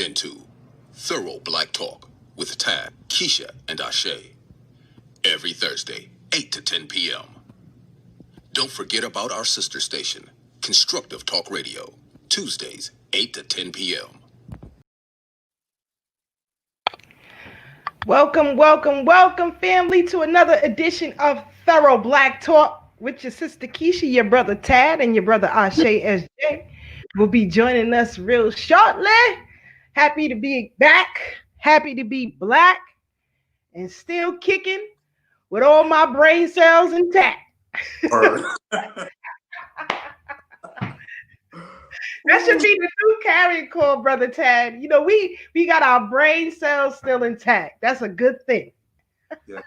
into Thorough Black Talk with Tad, Keisha, and Ashe. Every Thursday, 8 to 10 p.m. Don't forget about our sister station, Constructive Talk Radio, Tuesdays, 8 to 10 p.m. Welcome, family, to another edition of Thorough Black Talk with your sister Keisha, your brother Tad, and your brother Ashe SJ will be joining us real shortly. Happy to be back, happy to be black, and still kicking with all my brain cells intact. That should be the new carrying call, brother Tad. You know, we got our brain cells still intact. That's a good thing. Yeah,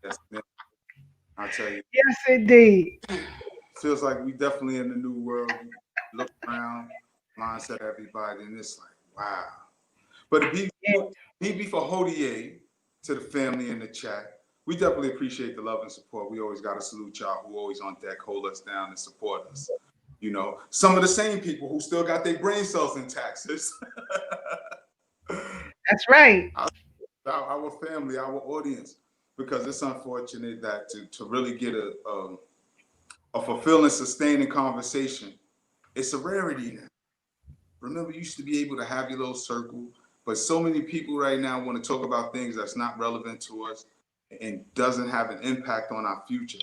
yes, I'll tell you. Yes, indeed. Feels like we definitely in the new world. Look around, mindset everybody, and it's like, wow. But it be for Hodier to the family in the chat. We definitely appreciate the love and support. We always got to salute y'all who always on deck, hold us down, and support us. You know, some of the same people who still got their brain cells intact, sis. That's right. Our family, our audience, because it's unfortunate that to really get a fulfilling, sustaining conversation, it's a rarity now. Remember, you used to be able to have your little circle, but so many people right now want to talk about things that's not relevant to us and doesn't have an impact on our future.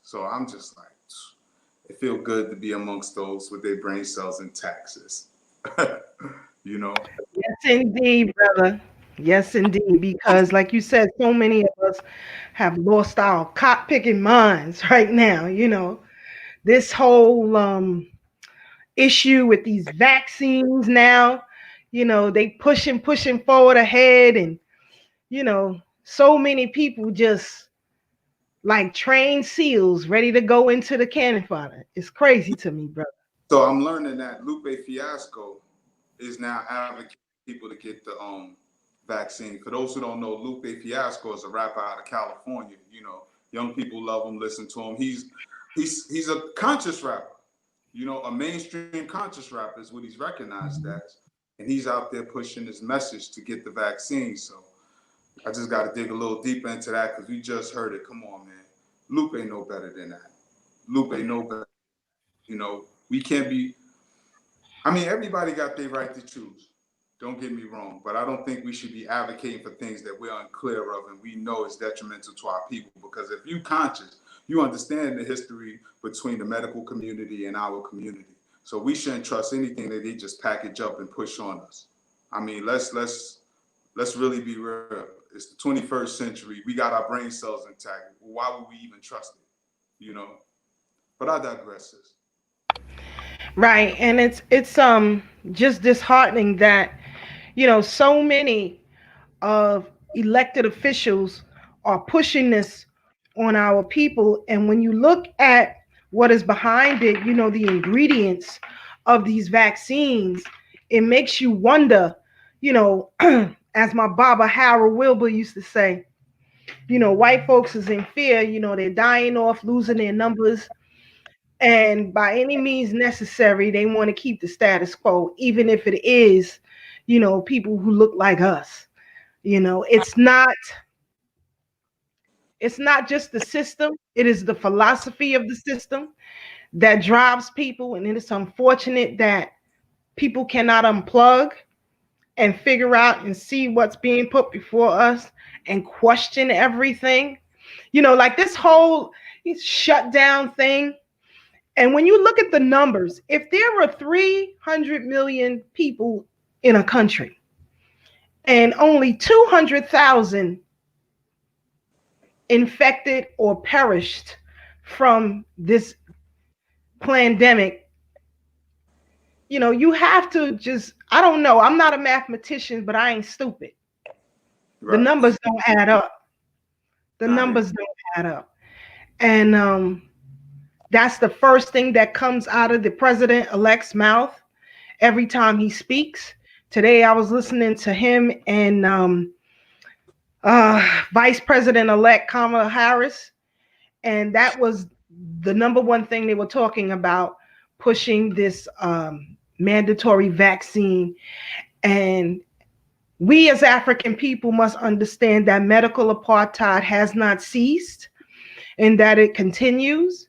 So I'm just like, it feels good to be amongst those with their brain cells intact, sis. You know? Yes, indeed, brother. Yes, indeed. Because, like you said, so many of us have lost our cot-picking minds right now. You know, this whole issue with these vaccines now, you know, they pushing forward ahead. And, you know, so many people just like trained seals ready to go into the cannon fodder. It's crazy to me, brother. So I'm learning that Lupe Fiasco is now advocating people to get the vaccine. For those who don't know, Lupe Fiasco is a rapper out of California. You know, young people love him, listen to him. He's a conscious rapper. You know, a mainstream conscious rapper is what he's recognized as. And he's out there pushing his message to get the vaccine. So I just got to dig a little deeper into that because we just heard it. Come on, man. Lupe know better than that. Lupe know better. You know, we can't be, I mean, everybody got their right to choose. Don't get me wrong, but I don't think we should be advocating for things that we're unclear of and we know is detrimental to our people. Because if you're conscious, you understand the history between the medical community and our community. So we shouldn't trust anything that they just package up and push on us. I mean, let's really be real. It's the 21st century. We got our brain cells intact. Why would we even trust it? You know? But I digress, sis. Right. And it's just disheartening that, you know, so many of elected officials are pushing this on our people. And when you look at what is behind it, you know, the ingredients of these vaccines, it makes you wonder, you know, as my Baba Harold Wilbur used to say, you know, white folks is in fear, you know, they're dying off, losing their numbers. And by any means necessary, they want to keep the status quo, even if it is, you know, people who look like us. You know, it's not just the system, it is the philosophy of the system that drives people. And it is unfortunate that people cannot unplug and figure out and see what's being put before us and question everything. You know, like this whole shutdown thing. And when you look at the numbers, if there were 300 million people in a country and only 200,000 infected or perished from this pandemic, you know, you have to just, I don't know, I'm not a mathematician, but I ain't stupid. Right. The numbers don't add up. The numbers don't add up. And that's the first thing that comes out of the president-elect's mouth every time he speaks. Today, I was listening to him and Vice President-elect Kamala Harris, and that was the number one thing they were talking about, pushing this mandatory vaccine. And we as African people must understand that medical apartheid has not ceased and that it continues.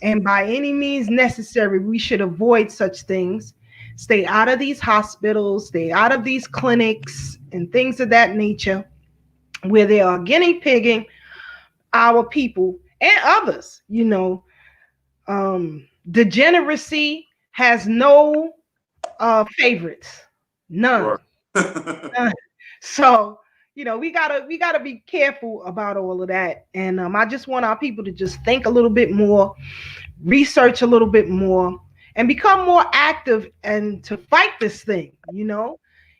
And by any means necessary, we should avoid such things. Stay out of these hospitals, stay out of these clinics, and things of that nature where they are guinea pigging our people and others. Degeneracy has no favorites, none. Right. So we gotta be careful about all of that. And I just want our people to just think a little bit more, research a little bit more, and become more active and to fight this thing.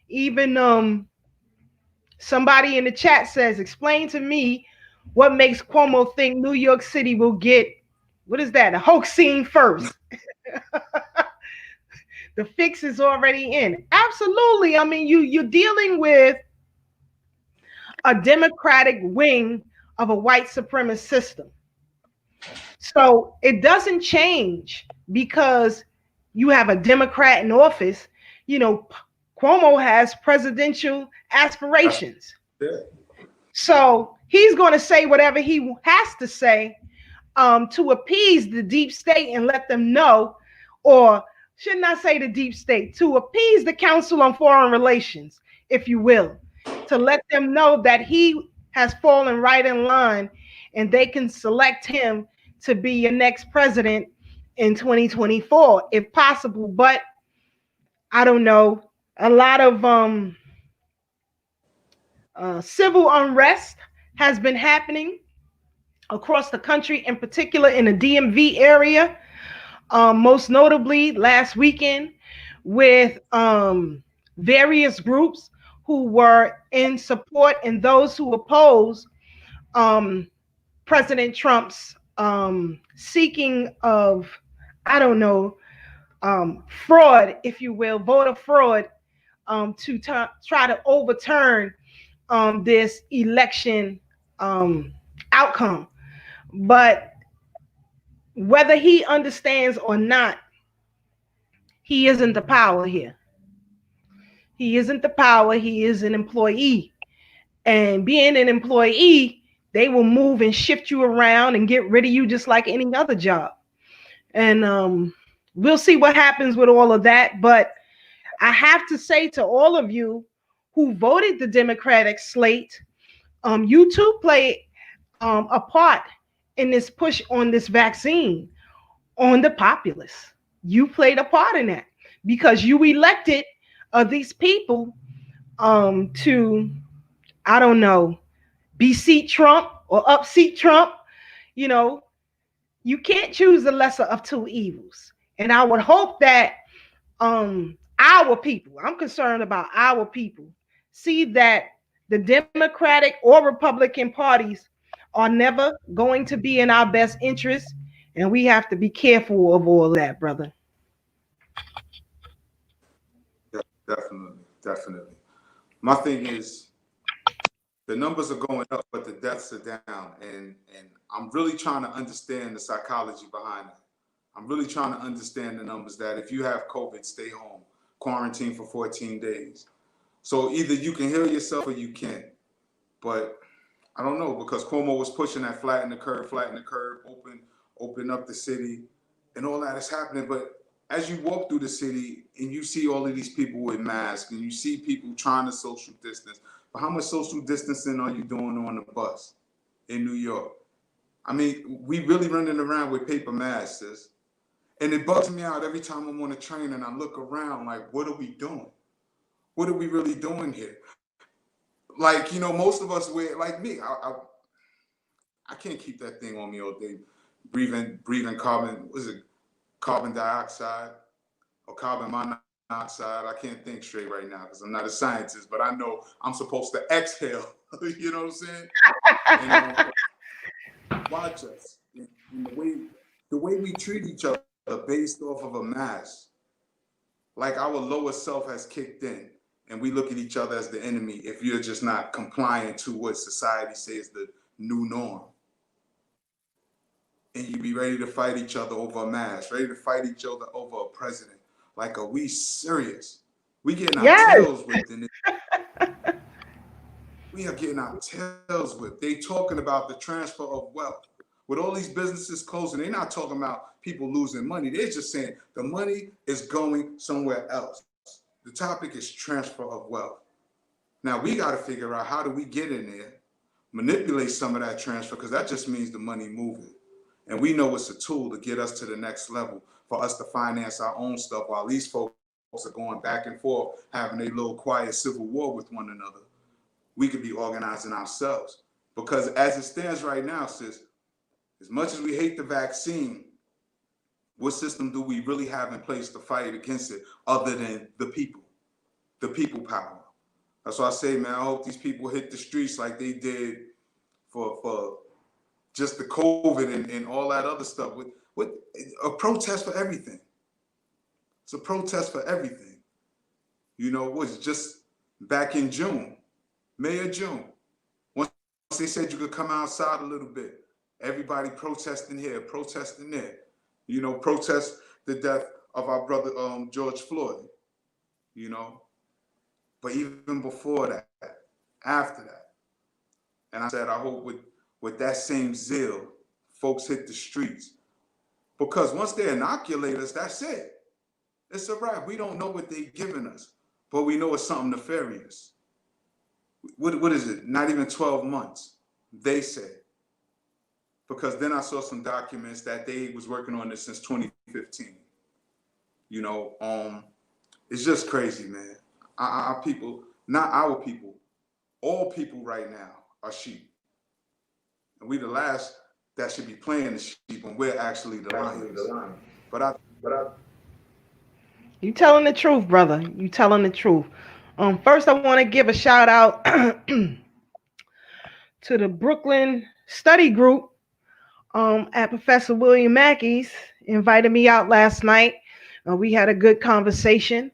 Even somebody in the chat says, explain to me what makes Cuomo think New York City will get, what is that, a hoax scene first. The fix is already in. Absolutely. I mean, you're dealing with a democratic wing of a white supremacist system. So it doesn't change because you have a Democrat in office. Cuomo has presidential aspirations. Yeah. So he's going to say whatever he has to say to appease the deep state and let them know, or should not say the deep state, to appease the Council on Foreign Relations, if you will, to let them know that he has fallen right in line and they can select him to be your next president in 2024, if possible. But I don't know. A lot of civil unrest has been happening across the country, in particular in the DMV area, most notably last weekend with various groups who were in support and those who oppose President Trump's seeking of, I don't know, fraud, if you will, voter fraud, to try to overturn this election outcome. But whether he understands or not, he isn't the power here. He isn't the power. He is an employee. And being an employee, they will move and shift you around and get rid of you just like any other job. And we'll see what happens with all of that. But I have to say to all of you who voted the Democratic slate, you too play a part in this push on this vaccine on the populace. You played a part in that because you elected these people to, I don't know, beseat Trump or upseat Trump. You can't choose the lesser of two evils. And I would hope that our people, I'm concerned about our people, see that the Democratic or Republican parties are never going to be in our best interest. And we have to be careful of all that, brother. Yeah, definitely. My thing is, the numbers are going up, but the deaths are down. And I'm really trying to understand the psychology behind it. I'm really trying to understand the numbers that if you have COVID, stay home, quarantine for 14 days. So either you can heal yourself or you can't. But I don't know, because Cuomo was pushing that flatten the curve, open up the city, and all that is happening. But as you walk through the city and you see all of these people with masks and you see people trying to social distance, but how much social distancing are you doing on the bus in New York? I mean, we really running around with paper masks, sis. And it bugs me out every time I'm on a train and I look around like, what are we doing? What are we really doing here? Like, most of us wear, like me, I can't keep that thing on me all day, breathing carbon dioxide or carbon monoxide. I can't think straight right now because I'm not a scientist, but I know I'm supposed to exhale. You know what I'm saying? And, watch us. And the way we treat each other based off of a mask, like our lower self has kicked in. And we look at each other as the enemy if you're just not complying to what society says the new norm. And you be ready to fight each other over a mask, ready to fight each other over a president. Like, are we serious? We getting our Yes. tails whipped in it. We are getting our tails whipped. They talking about the transfer of wealth. With all these businesses closing, they're not talking about people losing money. They're just saying the money is going somewhere else. The topic is transfer of wealth. Now we got to figure out how do we get in there, manipulate some of that transfer, because that just means the money moving. And we know it's a tool to get us to the next level for us to finance our own stuff while these folks are going back and forth, having a little quiet civil war with one another. We could be organizing ourselves. Because as it stands right now, sis, as much as we hate the vaccine, what system do we really have in place to fight against it other than the people power? That's why I say, man, I hope these people hit the streets like they did for just the COVID and all that other stuff. With a protest for everything. It's a protest for everything. You know, it was just back in June, May or June. Once they said you could come outside a little bit, everybody protesting here, protesting there. You know, protest the death of our brother George Floyd. You know, but even before that, after that, and I said I hope with that same zeal, folks hit the streets, because once they inoculate us, that's it. It's a wrap. We don't know what they're giving us, but we know it's something nefarious. What is it? Not even 12 months, they say. Because then I saw some documents that they was working on this since 2015. You know, it's just crazy, man. Our people, not our people, all people right now are sheep. And we the last that should be playing the sheep when we're actually the lions. But You telling the truth, brother. You telling the truth. First I want to give a shout out to the Brooklyn study group at Professor William Mackey's. Invited me out last night. We had a good conversation.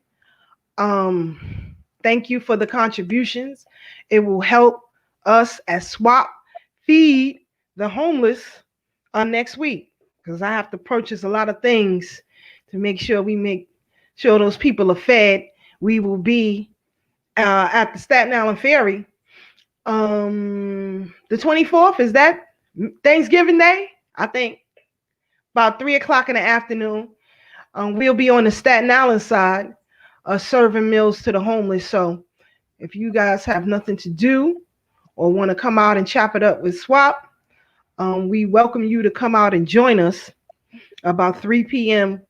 Thank you for the contributions. It will help us as SWAP feed the homeless next week, because I have to purchase a lot of things to make sure those people are fed. We will be at the Staten Island Ferry the 24th. Is that Thanksgiving Day? I think about 3:00 in the afternoon. We'll be on the Staten Island side serving meals to the homeless. So if you guys have nothing to do or want to come out and chop it up with SWAP, we welcome you to come out and join us about 3 p.m.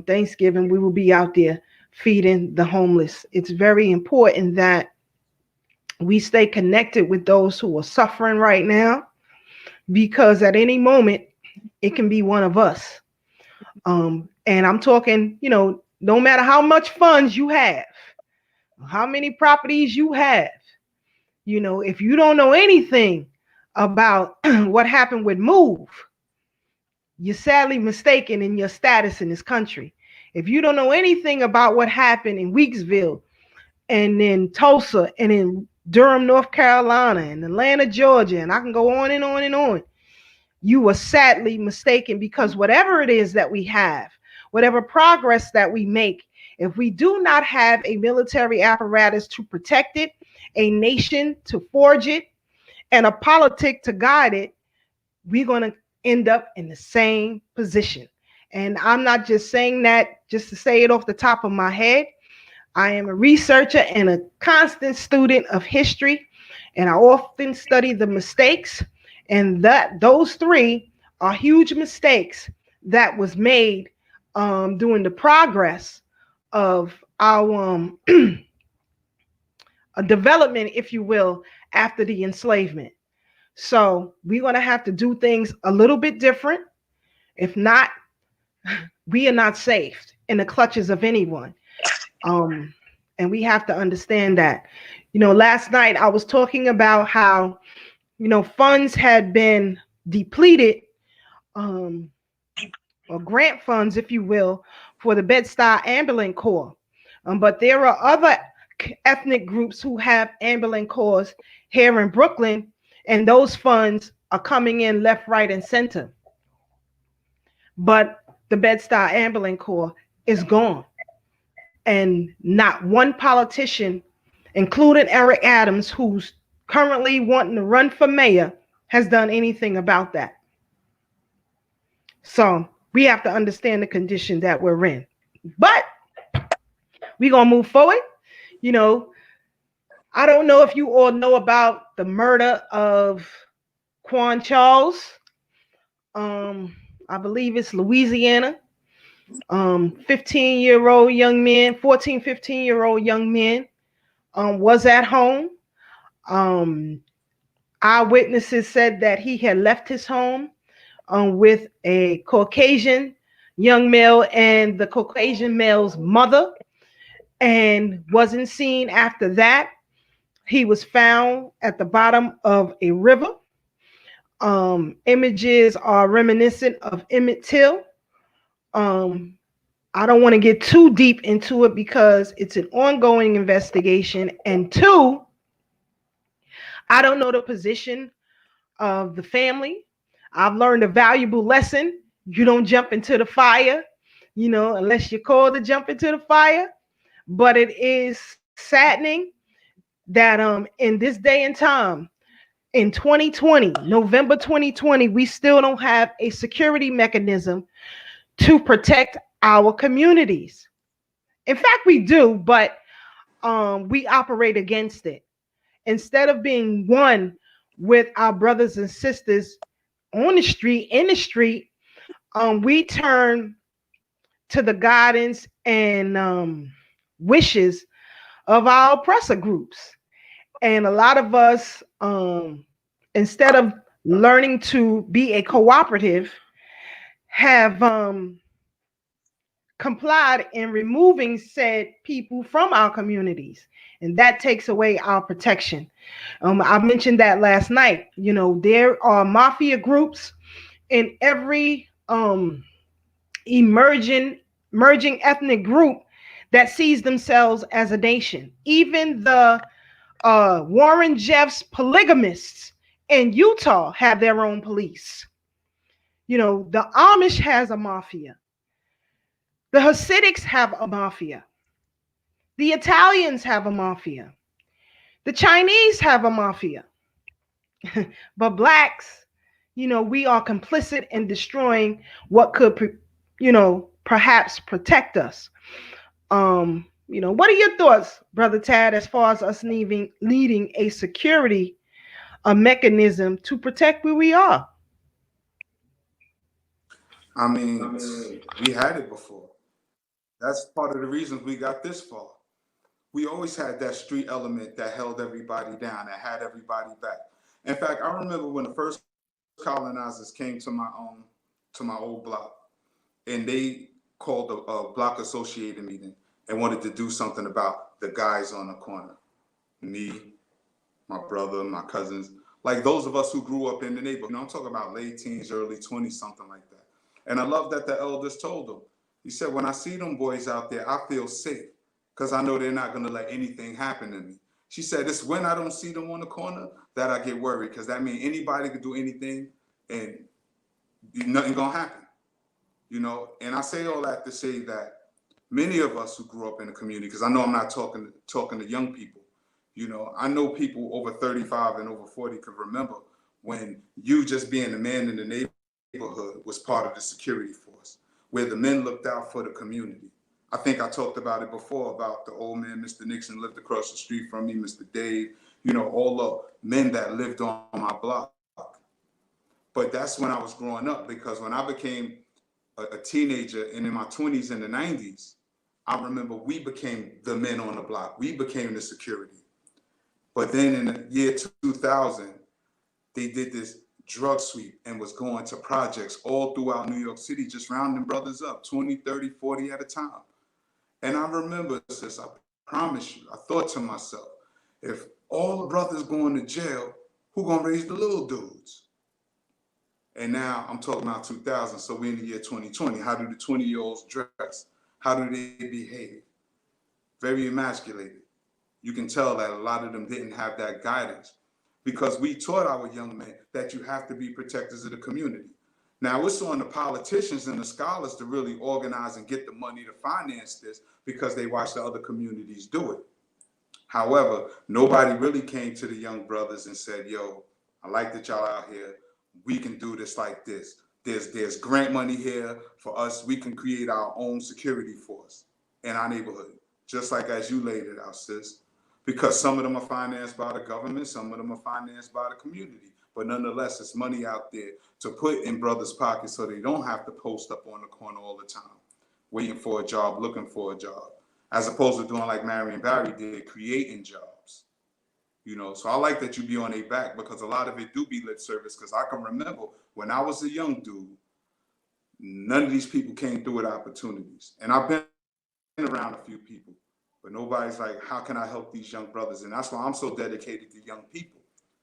Thanksgiving. We will be out there feeding the homeless. It's very important that we stay connected with those who are suffering right now, because at any moment it can be one of us. And I'm talking, you know, no matter how much funds you have, how many properties you have, you know, if you don't know anything about what happened with Move, you're sadly mistaken in your status in this country. If you don't know anything about what happened in Weeksville and in Tulsa and in Durham, North Carolina and Atlanta, Georgia, and I can go on and on and on, you were sadly mistaken, because whatever it is that we have, whatever progress that we make, if we do not have a military apparatus to protect it, a nation to forge it, and a politic to guide it, we're going to end up in the same position. And I'm not just saying that just to say it off the top of my head. I am a researcher and a constant student of history, and I often study the mistakes, and those three are huge mistakes that was made during the progress of our development, if you will, after the enslavement. So we're going to have to do things a little bit different. If not, we are not safe in the clutches of anyone. And we have to understand that. You know, last night I was talking about how, you know, funds had been depleted, or grant funds, if you will, for the Bed-Stuy Ambulance Corps. But there are other ethnic groups who have ambulance corps here in Brooklyn, and those funds are coming in left, right, and center. But the Bed-Stuy Ambulance Corps is gone. And not one politician, including Eric Adams, who's currently wanting to run for mayor, has done anything about that. So we have to understand the condition that we're in. But we're going to move forward. You know, I don't know if you all know about the murder of Quan Charles. I believe it's Louisiana. 15-year-old young man, 14, 15-year-old young man was at home. Eyewitnesses said that he had left his home with a Caucasian young male and the Caucasian male's mother, and wasn't seen after that. He was found at the bottom of a river. Images are reminiscent of Emmett Till. I don't want to get too deep into it because it's an ongoing investigation. And two, I don't know the position of the family. I've learned a valuable lesson. You don't jump into the fire, unless you're called to jump into the fire. But it is saddening that in this day and time, in 2020, November 2020, we still don't have a security mechanism to protect our communities. In fact, we do, but we operate against it. Instead of being one with our brothers and sisters on the street, in the street, we turn to the guidance and wishes of our oppressor groups. And a lot of us, instead of learning to be a cooperative, have complied in removing said people from our communities. And that takes away our protection. I mentioned that last night. There are mafia groups in every emerging ethnic group that sees themselves as a nation. Even the Warren Jeffs polygamists in Utah have their own police. The Amish has a mafia. The Hasidics have a mafia. The Italians have a mafia. The Chinese have a mafia. But blacks, we are complicit in destroying what could, perhaps protect us. What are your thoughts, Brother Tad, as far as us needing a security, a mechanism to protect where we are? I mean, we had it before. That's part of the reasons we got this far. We always had that street element that held everybody down, that had everybody back. In fact, I remember when the first colonizers came to my old block, and they called a block associated meeting and wanted to do something about the guys on the corner. Me, my brother, my cousins, like those of us who grew up in the neighborhood. I'm talking about late teens, early 20s, something like that. And I love that the elders told them. He said, when I see them boys out there, I feel safe because I know they're not going to let anything happen to me. She said, it's when I don't see them on the corner that I get worried, because that means anybody could do anything and nothing going to happen. And I say all that to say that many of us who grew up in the community, because I know I'm not talking to young people, I know people over 35 and over 40 could remember when you just being the man in the neighborhood was part of the security force, where the men looked out for the community. I think I talked about it before, about the old man, Mr. Nixon, lived across the street from me, Mr. Dave, all the men that lived on my block. But that's when I was growing up, because when I became a teenager and in my 20s and the 90s, I remember we became the men on the block. We became the security. But then in the year 2000, they did this drug sweep and was going to projects all throughout New York City, just rounding brothers up, 20, 30, 40 at a time. And I remember, sis, I promise you, I thought to myself, if all the brothers going to jail, who gonna raise the little dudes? And now I'm talking about 2000, so we're in the year 2020. How do the 20-year-olds dress? How do they behave? Very emasculated. You can tell that a lot of them didn't have that guidance, because we taught our young men that you have to be protectors of the community. Now it's on the politicians and the scholars to really organize and get the money to finance this because they watch the other communities do it. However, nobody really came to the young brothers and said, yo, I like that y'all out here. We can do this like this. There's grant money here for us. We can create our own security force in our neighborhood, just like as you laid it out, sis. Because some of them are financed by the government, some of them are financed by the community. But nonetheless, it's money out there to put in brothers' pockets so they don't have to post up on the corner all the time, waiting for a job, looking for a job, as opposed to doing like Marion Barry did, creating jobs. You know, so I like that you be on their back because a lot of it do be lip service. Because I can remember when I was a young dude, none of these people came through with opportunities. And I've been around a few people, but nobody's like, how can I help these young brothers? And that's why I'm so dedicated to young people.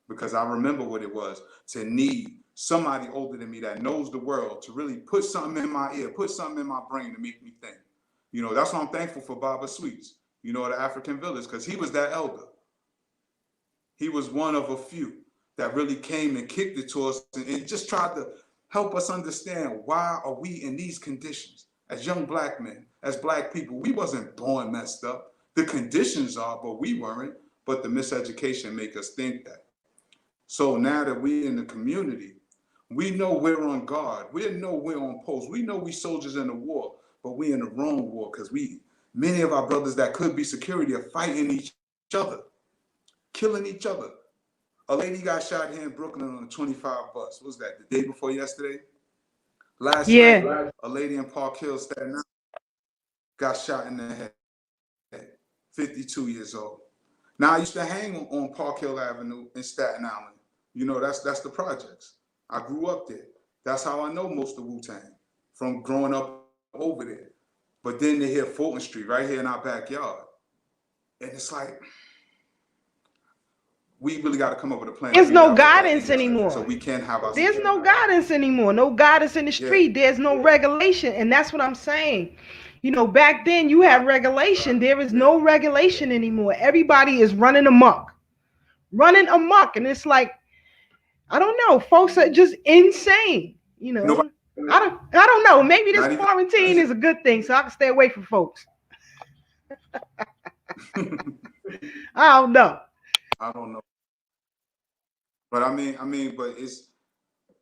Because I remember what it was to need somebody older than me that knows the world to really put something in my ear, put something in my brain to make me think. You know, that's why I'm thankful for Baba Sweets, you know, the African Village, because he was that elder. He was one of a few that really came and kicked it to us and just tried to help us understand why are we in these conditions as young black men, as black people. We wasn't born messed up. The conditions are, but we weren't. But the miseducation make us think that. So now that we in the community, we know we're on guard. We know we're on post. We know we soldiers in the war, but we in the wrong war because many of our brothers that could be security are fighting each other, killing each other. A lady got shot here in Brooklyn on a 25 bus. What was that, the day before yesterday? Last night, a lady in Park Hill, Staten Island, got shot in the head, 52 years old. Now, I used to hang on Park Hill Avenue in Staten Island. You know, that's the projects. I grew up there. That's how I know most of Wu-Tang, from growing up over there. But then they hit Fulton Street right here in our backyard. And it's like, we really got to come up with a plan. There's no guidance anymore. So we can't have our... There's no guidance anymore. No guidance in the street. Yeah. There's no regulation. And that's what I'm saying. You know, back then you had regulation. There is no regulation anymore. Everybody is running amok. And it's like, I don't know. Folks are just insane. You know, I don't know. Maybe this quarantine is a good thing, so I can stay away from folks. I don't know. But I mean, but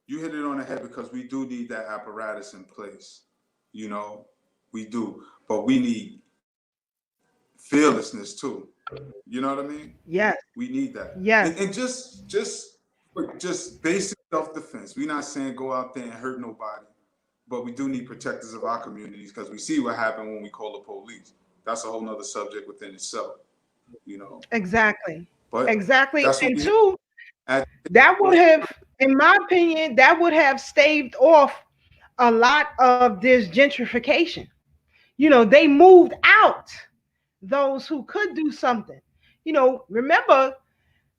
you hit it on the head because we do need that apparatus in place. You know, we do. But we need fearlessness too. You know what I mean? Yes. We need that. Yes. And just basic self-defense. We're not saying go out there and hurt nobody, but we do need protectors of our communities because we see what happened when we call the police. That's a whole nother subject within itself, you know. Exactly. But exactly. And two, that would have, in my opinion, that would have staved off a lot of this gentrification. You know, they moved out those who could do something. You know, remember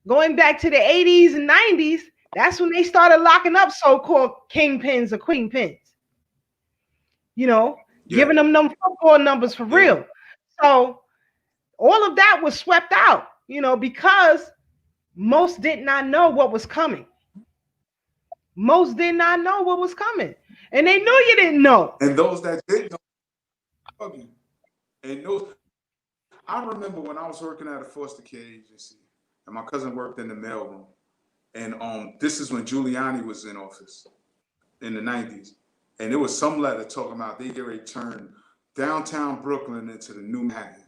going back to the 80s and 90s, that's when they started locking up so-called kingpins or queenpins. You know, giving them football numbers for real. So all of that was swept out, you know, because most did not know what was coming. Most did not know what was coming. And they knew you didn't know. And those that did know, and those, I remember when I was working at a foster care agency, and my cousin worked in the mailroom. And this is when Giuliani was in office in the 90s. And there was some letter talking about they get ready to turn downtown Brooklyn into the new Manhattan.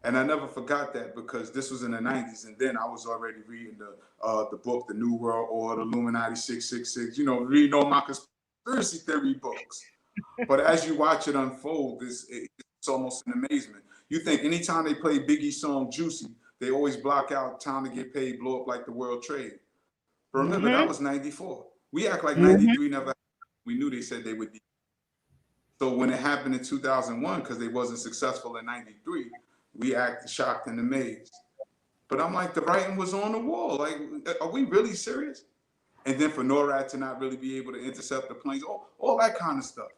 And I never forgot that because this was in the 90s. And then I was already reading the book, The New World Order, Illuminati 666, you know, reading all my conspiracy theory books. But as you watch it unfold, it's almost an amazement. You think anytime they play Biggie's song Juicy, they always block out time to get paid, blow up like the World Trade. But remember, that was 94. We act like 93 never happened. We knew they said they would be. So when it happened in 2001, because they wasn't successful in 93, we acted shocked and amazed. But I'm like, the writing was on the wall. Like, are we really serious? And then for NORAD to not really be able to intercept the planes, all that kind of stuff.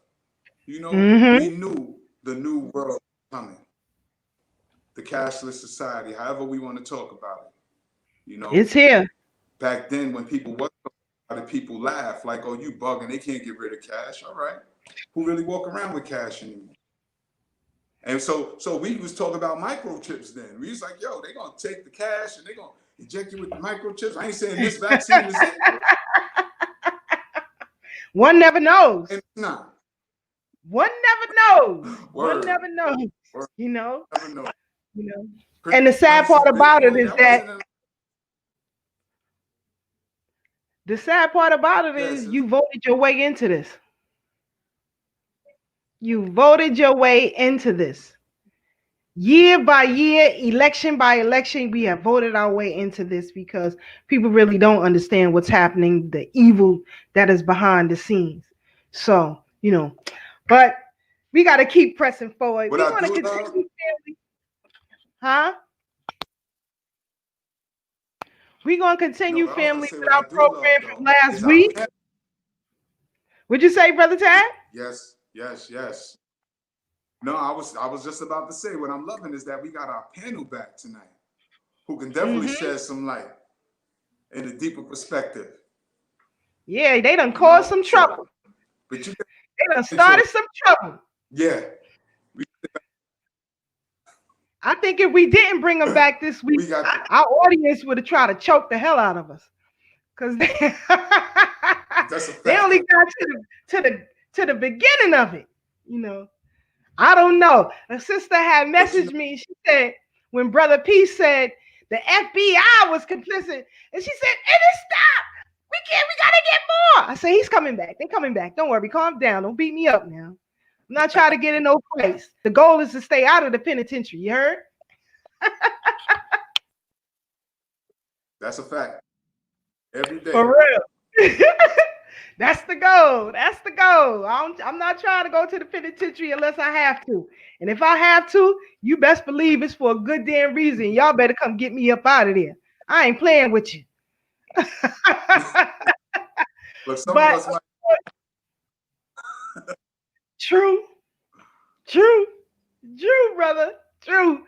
You know, we knew the new world coming. The cashless society, however we want to talk about it. You know, it's here. Back then when people wasn't the people laugh like, oh, you bugging, they can't get rid of cash. All right. Who really walk around with cash anymore? And so we was talking about microchips then. We was like, yo, they gonna take the cash and they gonna inject you with the microchips. I ain't saying this vaccine is it. One never knows. It's not. One never knows. One never knows. Word. You know? Never know. You know. And the sad part about it is that you voted your way into this. You voted your way into this. Year by year, election by election, we have voted our way into this because people really don't understand what's happening, the evil that is behind the scenes. So, you know, but we got to keep pressing forward. We want to continue, family. Huh? We're going to continue, family, with our program from last week. What'd you say, Brother Tad? Yes. No, I was just about to say what I'm loving is that we got our panel back tonight, who can definitely shed some light in a deeper perspective. Yeah, they done caused some trouble. But they done started some trouble. Yeah. I think if we didn't bring them back this week, our audience would have tried to choke the hell out of us, because they only got to the beginning of it. You know, I don't know. A sister had messaged me. She said when Brother P said the FBI was complicit, and she said, "And it stop. We gotta get more." I said, "He's coming back. They're coming back. Don't worry. Calm down. Don't beat me up now. I'm not trying to get in no place. The goal is to stay out of the penitentiary. You heard?" That's a fact. Every day. For real. That's the goal. That's the goal. I'm not trying to go to the penitentiary unless I have to. And if I have to, you best believe it's for a good damn reason. Y'all better come get me up out of there. I ain't playing with you. Look, some of us might... True, brother. True.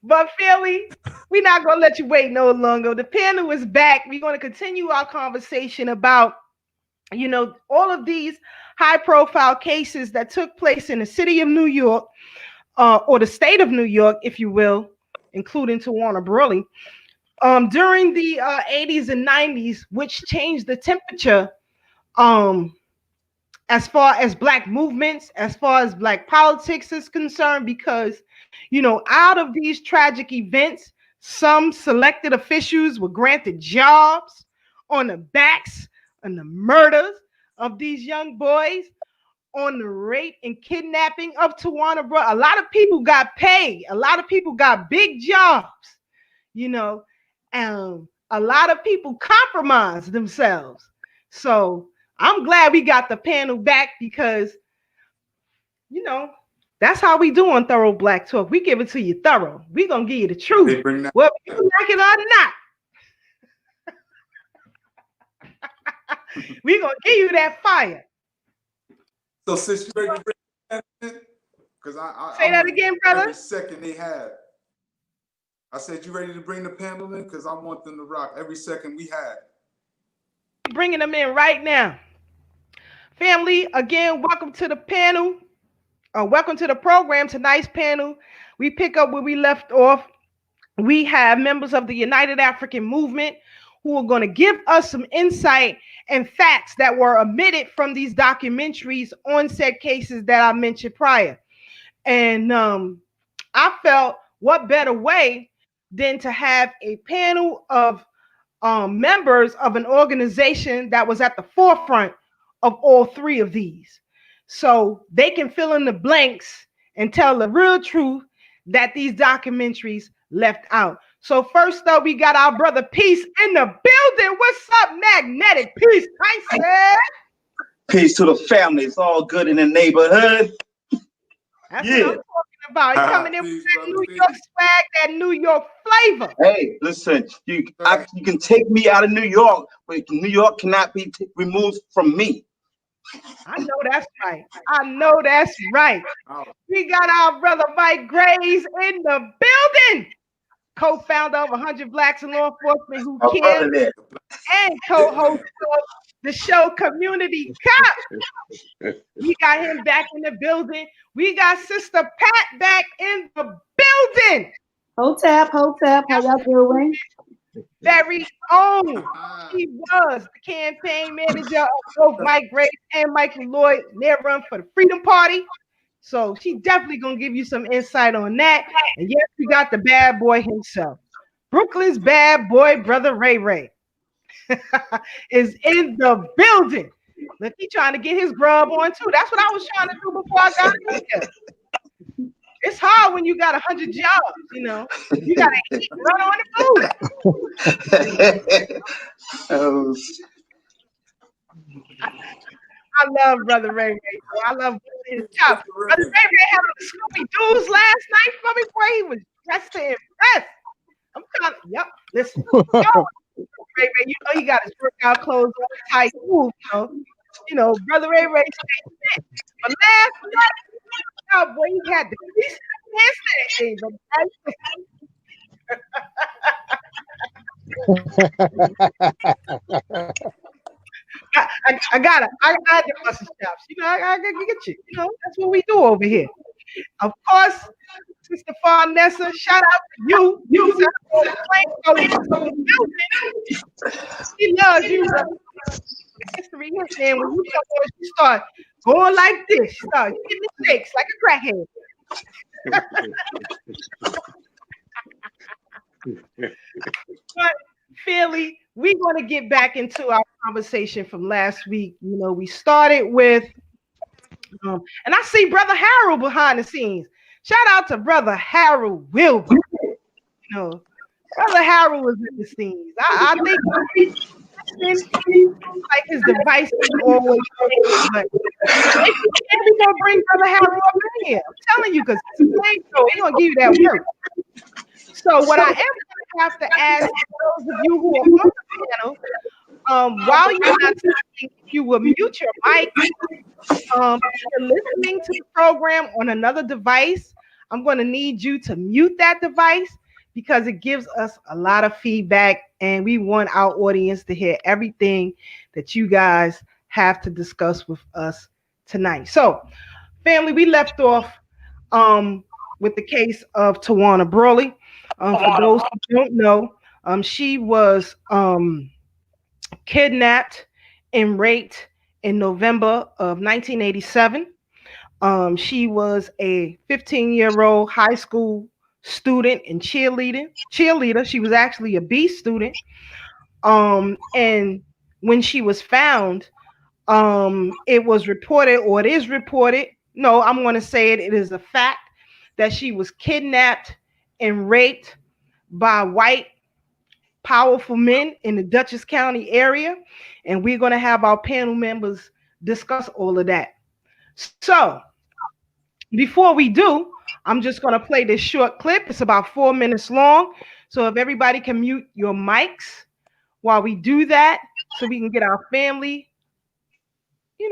But Philly, we're not going to let you wait no longer. The panel is back. We're going to continue our conversation about, you know, all of these high-profile cases that took place in the city of New York, or the state of New York, if you will, including Tawana Brawley, during the 80s and 90s, which changed the temperature as far as Black movements, as far as Black politics is concerned, because, you know, out of these tragic events, some selected officials were granted jobs on the backs and the murders of these young boys, on the rape and kidnapping of Tawana Brawley. A lot of people got paid. A lot of people got big jobs, you know, and a lot of people compromised themselves. So I'm glad we got the panel back because, you know, that's how we do on Thorough Black Talk. We give it to you thorough. We're going to give you the truth, whether you like it or not. We're going to give you that fire. So since you ready to bring that in, because I say that again, brother. Every second they have. I said, you ready to bring the panel in? Because I want them to rock every second we have. Bringing them in right now. Family, again, welcome to the panel. Welcome to the program. Tonight's panel, we pick up where we left off. We have members of the United African Movement who are going to give us some insight and facts that were omitted from these documentaries on said cases that I mentioned prior. And I felt what better way than to have a panel of members of an organization that was at the forefront of all three of these. So they can fill in the blanks and tell the real truth that these documentaries left out. So first up, we got our brother Peace in the building. What's up, Magnetic Peace? I said. Peace to the family. It's all good in the neighborhood. That's what I'm talking about. He's coming in with that New York swag, that New York flavor. Hey, listen, you can take me out of New York, but New York cannot be removed from me. I know that's right. I know that's right. We got our brother Mike Graves in the building. Co-founder of 100 Blacks in Law Enforcement Who Cares, and co-host of the show Community Cop. We got him back in the building. We got Sister Pat back in the building. Hotep, how y'all doing? Very own. She was the campaign manager of both Mike Grace and Michael Lloyd in their run for the Freedom Party. So she definitely gonna give you some insight on that. And yes, we got the bad boy himself. Brooklyn's bad boy, brother Ray Ray, is in the building. Look, he trying to get his grub on too. That's what I was trying to do before I got here. It's hard when you got 100 jobs, you know. You gotta eat, run on the food. I love Brother Ray Ray. I love his job. Brother Ray Ray had on the Scooby Doo's last night for me before he was dressed to impress. I'm trying to, listen. Ray Ray, you know he got his workout clothes on, tight cool, you know, Brother Ray Ray stayed fit. But last night, boy, he had the crease in his I got to bust his chops. You know, I gotta get you. You know, that's what we do over here. Of course, Sister Farnessa, shout out to you. You he loves you. History hits, man. When you start going like this, you start getting the shakes like a crackhead. But Philly, we're going to get back into our conversation from last week. You know, we started with, and I see Brother Harold behind the scenes. Shout out to Brother Harold Wilbur. You know, Brother Harold was in the scenes. I think like his device is always, but we're gonna bring Brother Harold up in here. I'm telling you, because he's gonna give you that work. So what I am gonna have to ask those of you who are on the panel, while you're not talking, if you will mute your mic. If you're listening to the program on another device, I'm going to need you to mute that device because it gives us a lot of feedback and we want our audience to hear everything that you guys have to discuss with us tonight. So, family, we left off with the case of Tawana Brawley. For those who don't know, she was kidnapped and raped in November of 1987. She was a 15-year-old high school student and cheerleader. She was actually a B student. And when she was found, it was reported, or it is reported, no, I'm going to say it is a fact, that she was kidnapped and raped by white powerful men in the Dutchess County area. And we're going to have our panel members discuss all of that. So before we do, I'm just going to play this short clip. It's about 4 minutes long. So if everybody can mute your mics while we do that, so we can get our family,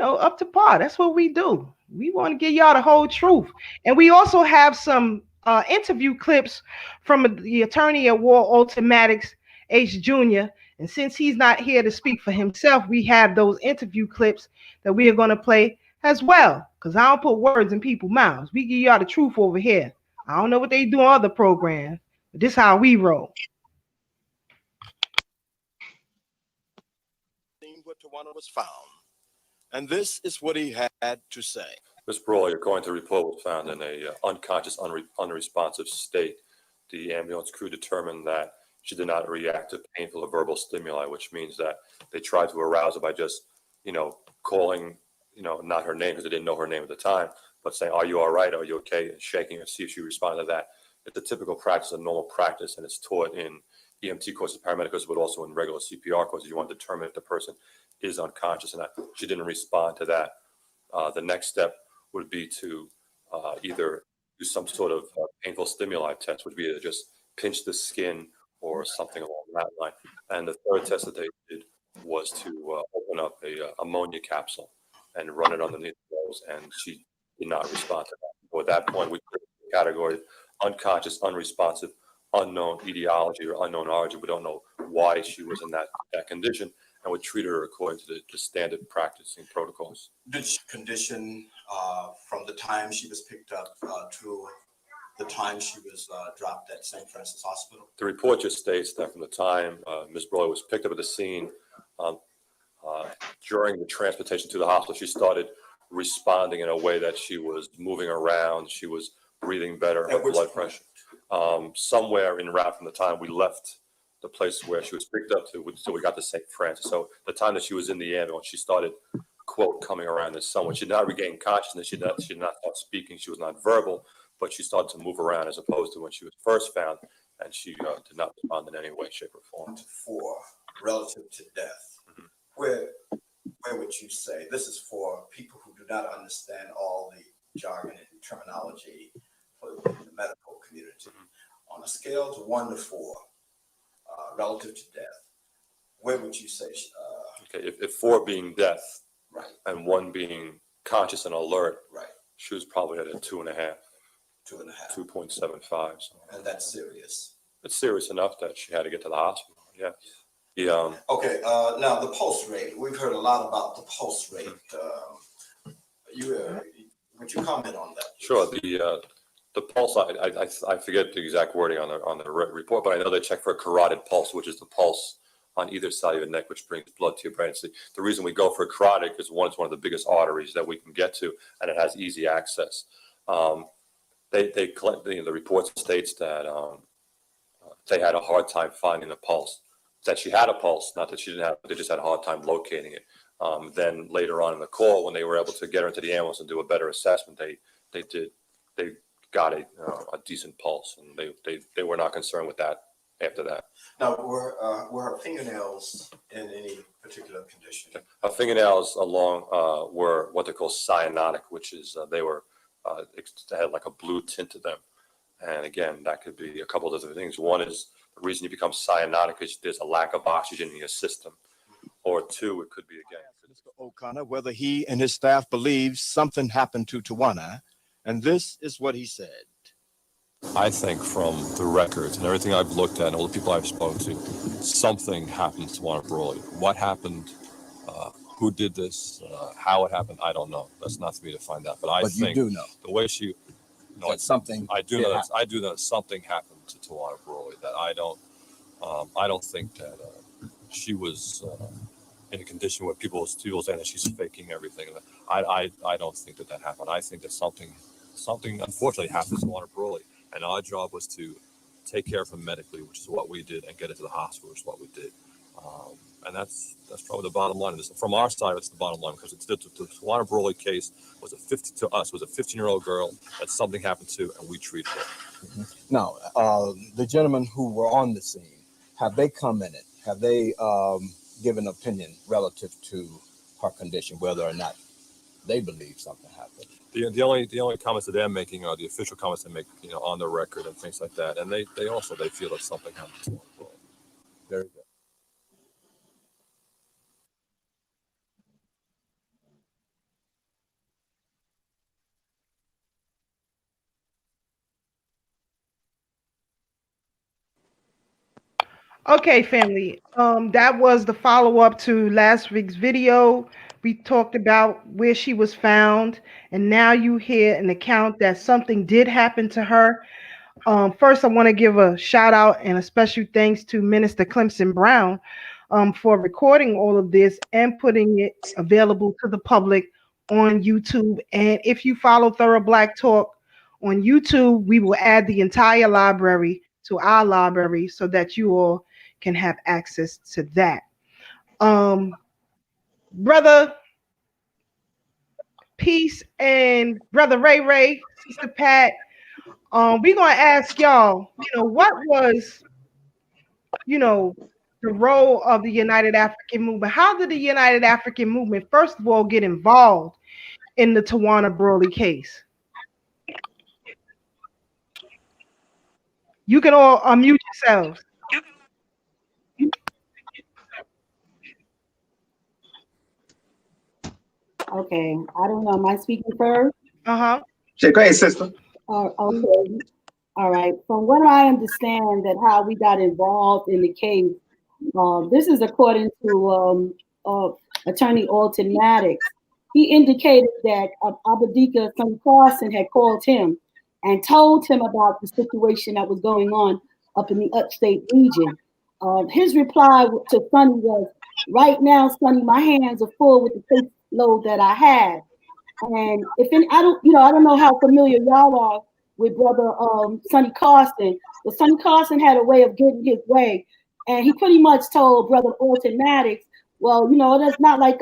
up to par. That's what we do. We want to give y'all the whole truth. And we also have some interview clips from the attorney at War Automatics, H. Jr. And since he's not here to speak for himself, we have those interview clips that we are going to play as well. Because I don't put words in people's mouths. We give y'all the truth over here. I don't know what they do on other programs, but this is how we roll. Where Tawana was found. And this is what he had to say. Ms. Brawley, according to the report, was found in a unconscious, unresponsive state. The ambulance crew determined that she did not react to painful or verbal stimuli, which means that they tried to arouse her by just, calling, not her name because they didn't know her name at the time, but saying, "Are you all right? Are you okay?" and shaking her, see if she responded to that. It's a typical practice, a normal practice, and it's taught in EMT courses, paramedic courses, but also in regular CPR courses. You want to determine if the person is unconscious, and she didn't respond to that. The next step would be to either do some sort of painful stimuli test, which would be to just pinch the skin or something along that line. And the third test that they did was to open up a ammonia capsule and run it underneath the nose, and she did not respond to that. So at that point, we put the category unconscious, unresponsive, unknown etiology or unknown origin. We don't know why she was in that condition. and we treated her according to the standard practicing protocols. Did she condition from the time she was picked up to the time she was dropped at St. Francis Hospital? The report just states that from the time Ms. Brawley was picked up at the scene, during the transportation to the hospital, she started responding in a way that she was moving around, she was breathing better, her blood pressure. Somewhere in route from the time we left the place where she was picked up to, so we got to St. Francis. So the time that she was in the ambulance, she started, quote, coming around as someone. She did not regain consciousness. She did not start speaking. She was not verbal, but she started to move around as opposed to when she was first found, and she did not respond in any way, shape, or form. 4 relative to death. Mm-hmm. Where would you say, this is for people who do not understand all the jargon and terminology for the medical community. Mm-hmm. On a scale to 1 to 4, relative to death, where would you say? Okay, if 4 being death, right, and 1 being conscious and alert, right, she was probably at a 2.5. 2.75. So. And that's serious. It's serious enough that she had to get to the hospital. Yeah. Okay. Now the pulse rate. We've heard a lot about the pulse rate. Would you comment on that? Please? Sure. The pulse. I forget the exact wording on the report, but I know they check for a carotid pulse, which is the pulse on either side of your neck, which brings blood to your brain. So the reason we go for a carotid is it's one of the biggest arteries that we can get to, and it has easy access. They collect the report states that they had a hard time finding the pulse. That she had a pulse, not that she didn't have, they just had a hard time locating it. Then later on in the call, when they were able to get her into the ambulance and do a better assessment, they got a decent pulse, and they were not concerned with that after that. Now, were her fingernails in any particular condition? Her fingernails were what they call cyanotic, which is they had like a blue tint to them. And again, that could be a couple of different things. One is the reason you become cyanotic is there's a lack of oxygen in your system. Or 2, it could be again. Mr. O'Connor, whether he and his staff believes something happened to Tawana, and this is what he said. I think from the records and everything I've looked at and all the people I've spoken to, something happened to Tawana Brawley. What happened, who did this, how it happened, I don't know. That's not for me to find out. But I think you do know the way she, that something. I do know that something happened to Tawana Brawley. That I don't think that she was in a condition where people saying that she's faking everything. I don't think that happened. I think that something unfortunately happened to Tawana Brawley. And our job was to take care of her medically, which is what we did, and get her to the hospital, which is what we did. And that's probably the bottom line of this. From our side, it's the bottom line, because the Tawana Brawley case was a 15-year-old girl that something happened to, and we treated her. Mm-hmm. Now, the gentlemen who were on the scene, have they commented? Have they given an opinion relative to her condition, whether or not they believe something happened? The only comments that they're making are the official comments they make, on the record and things like that. And they feel that something happened to her. Very good. Okay, family. That was the follow-up to last week's video. We talked about where she was found, and now you hear an account that something did happen to her. First, I want to give a shout out and a special thanks to Minister Clemson Brown for recording all of this and putting it available to the public on YouTube. And if you follow Thorough Black Talk on YouTube, we will add the entire library to our library so that you all can have access to that. Brother Peace and Brother Ray, Sister Pat, we're gonna ask y'all, what was, the role of the United African Movement? How did the United African Movement, first of all, get involved in the Tawana Brawley case? You can all unmute yourselves. Okay, I don't know. Am I speaking first? Uh-huh. Go ahead, sister. Okay. All right. From what I understand, that how we got involved in the case This is according to Attorney Alton Maddox. He indicated that Abadika Sonny Carson had called him and told him about the situation that was going on up in the upstate region. His reply to Sonny was, "Right now, Sonny, my hands are full with the caseload that I have." And I don't know how familiar y'all are with brother Sonny Carson, but Sonny Carson had a way of getting his way, and he pretty much told brother Alton Maddox, "Well, that's not like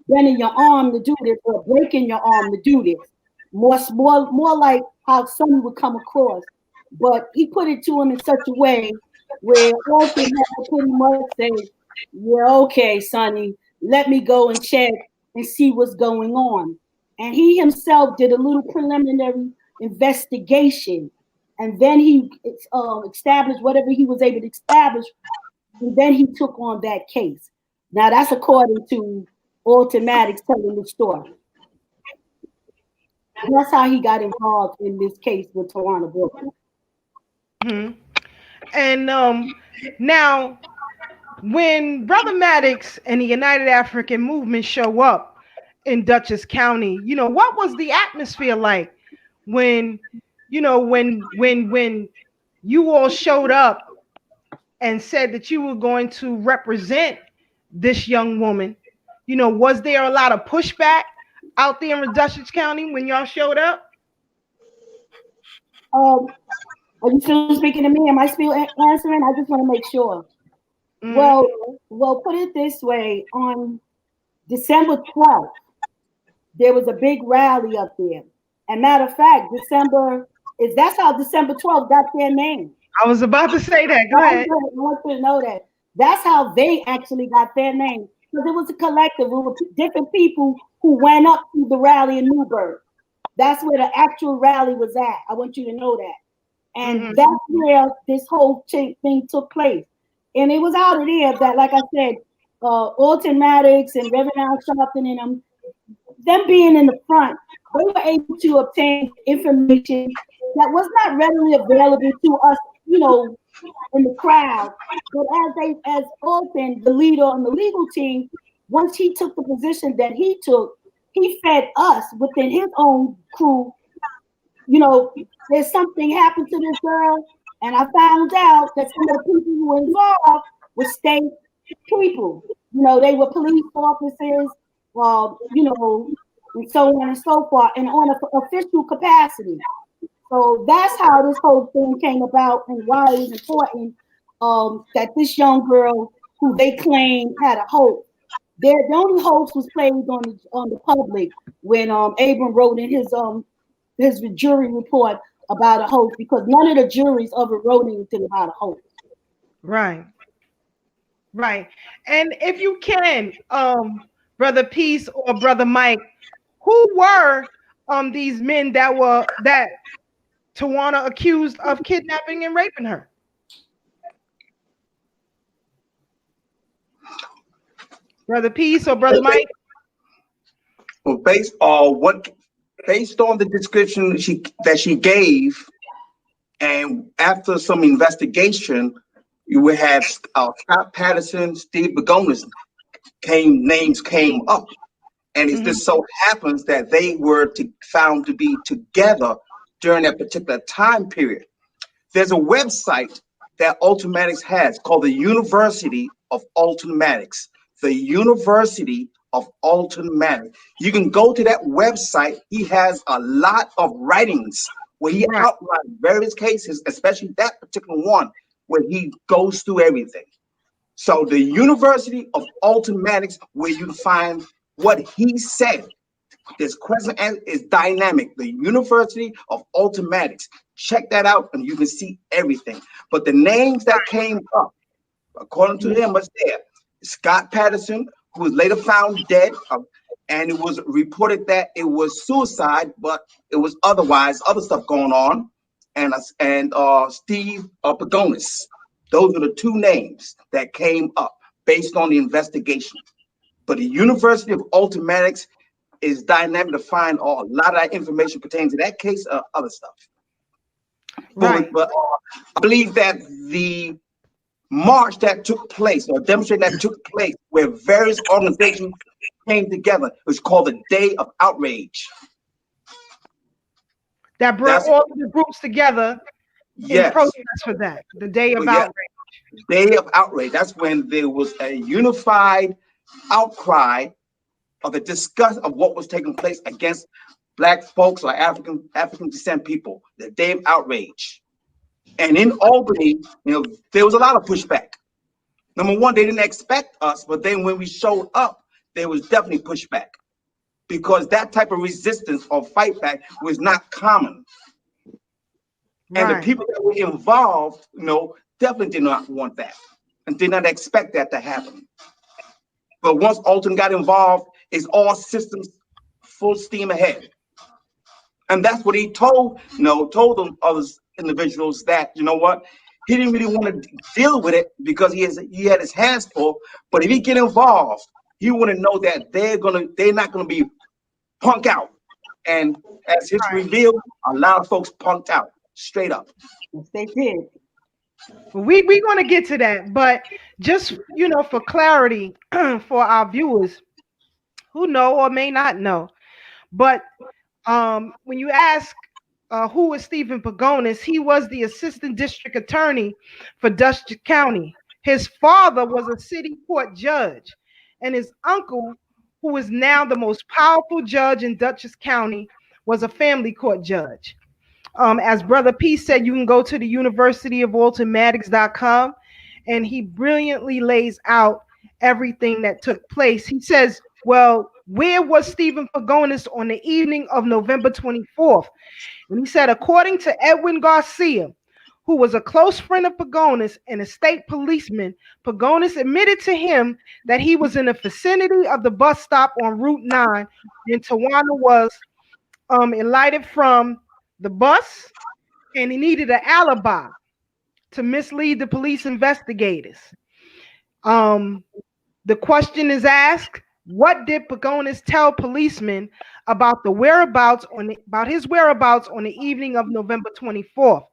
bending your arm to do this or breaking your arm to do this. More like how Sonny would come across." But he put it to him in such a way where Alton had to pretty much say, "Yeah, okay, Sonny, let me go and check and see what's going on." And he himself did a little preliminary investigation, and then he established whatever he was able to establish, and then he took on that case. Now that's according to Alton Maddox telling the story. That's how he got involved in this case with Tawana Brawley. Mm-hmm. And now, when Brother Maddox and the United African Movement show up in Dutchess County, what was the atmosphere like when you all showed up and said that you were going to represent this young woman? Was there a lot of pushback out there in Dutchess County when y'all showed up? Are you still speaking to me? Am I still answering? I just want to make sure. Mm-hmm. Well, put it this way. On December 12th, there was a big rally up there. And matter of fact, that's how December 12th got their name. I was about to say that. Go ahead. I want you to know that. That's how they actually got their name. Because it was a collective of different people who went up to the rally in Newburgh. That's where the actual rally was at. I want you to know that. And that's where this whole thing took place. And it was out of there that, like I said, Alton Maddox and Reverend Al Sharpton and them being in the front, they were able to obtain information that was not readily available to us, in the crowd. But as Alton, the leader on the legal team, once he took the position that he took, he fed us within his own crew. There's something happened to this girl, and I found out that some of the people who were involved were state people. They were police officers, and so on and so forth, and on an official capacity. So that's how this whole thing came about, and why it was important that this young girl, who they claim had a hope, the only hope was placed on the public when Abram wrote in his jury report about a hoax, because none of the juries ever wrote anything about a hoax. Right. And if you can, Brother Peace or Brother Mike, who were these men that Tawana accused of kidnapping and raping her? Brother Peace or Brother Mike? Well, based on the description that she gave, and after some investigation, you would have Scott Patterson, Steve Begonis names came up, and it just so happens that they were found to be together during that particular time period. There's a website that Alton Maddox has called the University of Alton Maddox. The University of Alton Maddox. You can go to that website. He has a lot of writings where he outlines various cases, especially that particular one, where he goes through everything. So the University of Alton Maddox, where you find what he said. This question is dynamic. The University of Alton Maddox. Check that out and you can see everything. But the names that came up, according to him, was there. Scott Patterson, who was later found dead, and it was reported that it was suicide, but it was otherwise other stuff going on. And Steve Begonis. Those are the two names that came up based on the investigation. But the University of Alton Maddox is dynamic to find a lot of that information pertaining to that case or other stuff. Right. But I believe that the march that took place or demonstration that took place where various organizations came together. It was called the Day of Outrage. That brought That's all of the groups together in yes, protest for that, the Day of yeah, Outrage. Day of Outrage. That's when there was a unified outcry of the disgust of what was taking place against Black folks or African descent people. The Day of Outrage. And in Albany, there was a lot of pushback. Number one, they didn't expect us, but then when we showed up, there was definitely pushback because that type of resistance or fight back was not common. And the people that were involved, definitely did not want that and did not expect that to happen. But once Alton got involved, it's all systems full steam ahead. And that's what he told them other individuals that, you know what, he didn't really want to deal with it because he had his hands full. But if he get involved, he want to know that they're not gonna be punked out. And as history revealed, a lot of folks punked out straight up. Yes, they did. We're going to get to that, but just for clarity for our viewers who know or may not know, but when you ask who is Stephen Pagonis, he was the assistant district attorney for Dutchess County. His father was a city court judge, and his uncle, who is now the most powerful judge in Dutchess County, was a family court judge. As Brother P said, you can go to the universityofautomatics.com, and he brilliantly lays out everything that took place. He says, well, where was Stephen Pagonis on the evening of November 24th? And he said, according to Edwin Garcia, who was a close friend of Pagonis and a state policeman, Pagonis admitted to him that he was in the vicinity of the bus stop on Route 9 when Tawana was alighted from the bus, and he needed an alibi to mislead the police investigators. The question is asked, what did Pagonis tell policemen about his whereabouts on the evening of November 24th?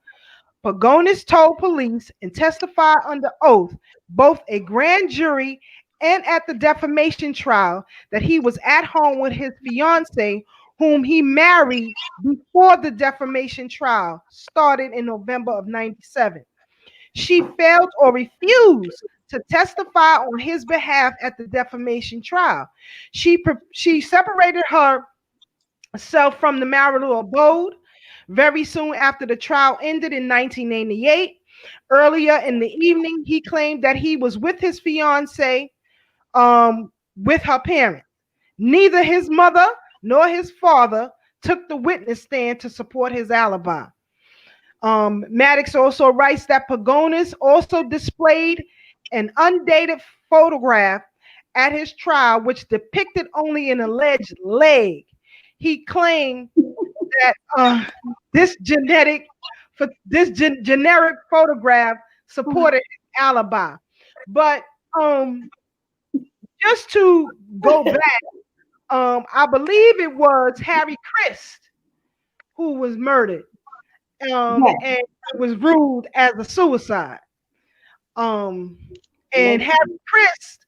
Pagonis told police and testified under oath, both a grand jury and at the defamation trial, that he was at home with his fiancée, whom he married before the defamation trial started in November of 97. She failed or refused to testify on his behalf at the defamation trial. She separated herself from the marital abode very soon after the trial ended in 1988. Earlier in the evening, he claimed that he was with his fiancée with her parents. Neither his mother nor his father took the witness stand to support his alibi. Maddox also writes that Pagonis also displayed an undated photograph at his trial, which depicted only an alleged leg. He claimed that this generic photograph supported his alibi. But just to go back, I believe it was Harry Christ who was murdered, and it was ruled as a suicide. And Harry Christ,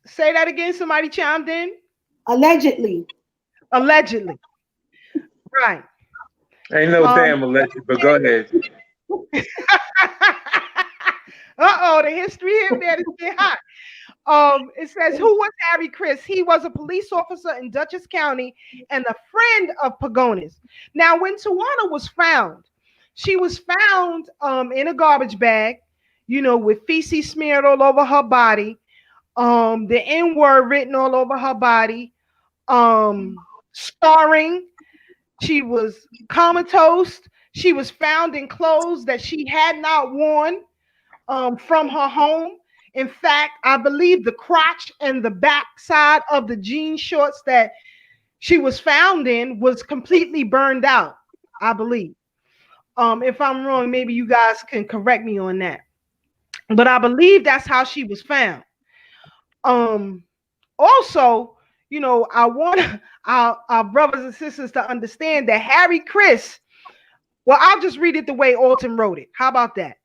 say that again. Somebody chimed in. Allegedly. Right. Ain't no damn alleged, but go ahead. The history here, man, is getting hot. It says, who was Harry Christ? He was a police officer in Dutchess County and a friend of Pagonis. Now, when Tawana was found, she was found in a garbage bag, with feces smeared all over her body, the N-word written all over her body, scarring. She was comatose. She was found in clothes that she had not worn from her home. In fact, I believe the crotch and the back side of the jean shorts that she was found in was completely burned out, I believe. If I'm wrong, maybe you guys can correct me on that. But I believe that's how she was found. Also, I want our brothers and sisters to understand that Harry Christ, well, I'll just read it the way Alton wrote it. How about that?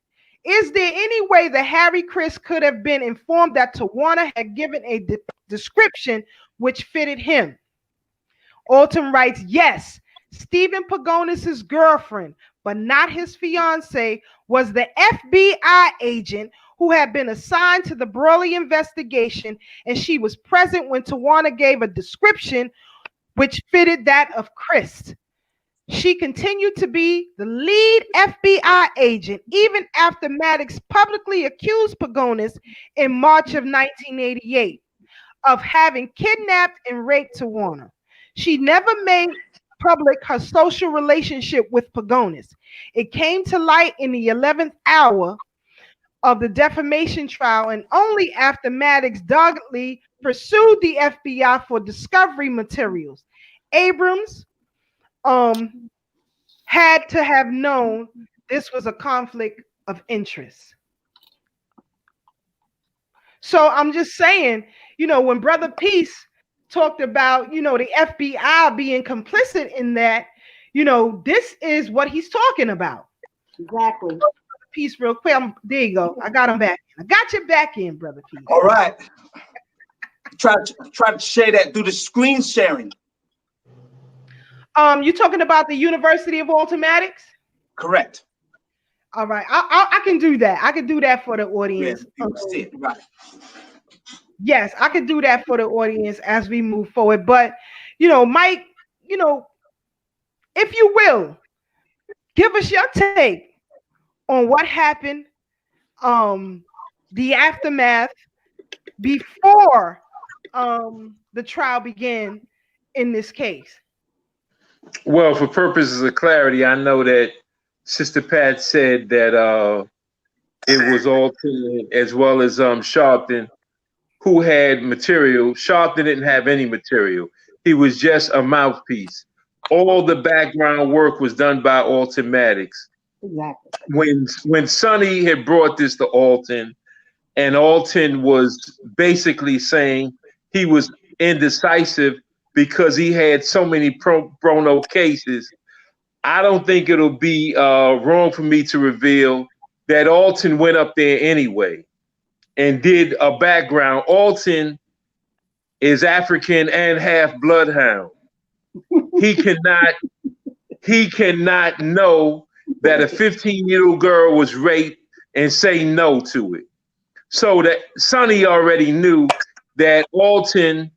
Is there any way that Harry Chris could have been informed that Tawana had given a description which fitted him? Alton writes, yes, Stephen Pagonis's girlfriend, but not his fiance, was the FBI agent who had been assigned to the Brawley investigation, and she was present when Tawana gave a description which fitted that of Chris. She continued to be the lead FBI agent even after Maddox publicly accused Pagonis in March of 1988 of having kidnapped and raped Tawana. She never made public her social relationship with Pagonis. It came to light in the 11th hour of the defamation trial, and only after Maddox doggedly pursued the FBI for discovery materials. Abrams had to have known this was a conflict of interest. So I'm just saying, you know, when Brother Peace talked about, you know, the FBI being complicit in that, you know, this is what he's talking about. Exactly. Peace, real quick. There you go. I got him back in. I got you back in, Brother Peace. All right. Try to share that. Do the screen sharing. You're talking about the University of Automatics? Correct. All right. I can do that. I can do that for the audience. Yeah, you see it, right. Yes, I could do that for the audience as we move forward. But, you know, Mike, you know, if you will, give us your take on what happened, the aftermath before the trial began in this case. Well, for purposes of clarity, I know that Sister Pat said that it was Alton as well as Sharpton who had material. Sharpton didn't have any material. He was just a mouthpiece. All the background work was done by Alton Maddox. Exactly. When Sonny had brought this to Alton, and Alton was basically saying he was indecisive because he had so many pro bono cases, I don't think it'll be wrong for me to reveal that Alton went up there anyway and did a background. Alton is African and half bloodhound. He cannot know that a 15-year-old girl was raped and say no to it. So that Sonny already knew that Alton,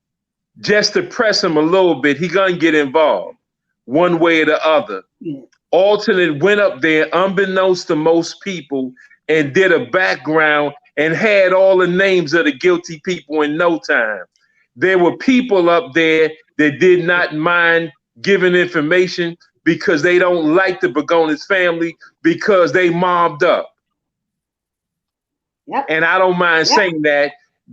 just to press him a little bit, he gonna get involved one way or the other. Yeah. Alton went up there unbeknownst to most people and did a background and had all the names of the guilty people in no time. There were people up there that did not mind giving information because they don't like the Pagonis family because they mobbed up. Yep. And I don't mind saying that.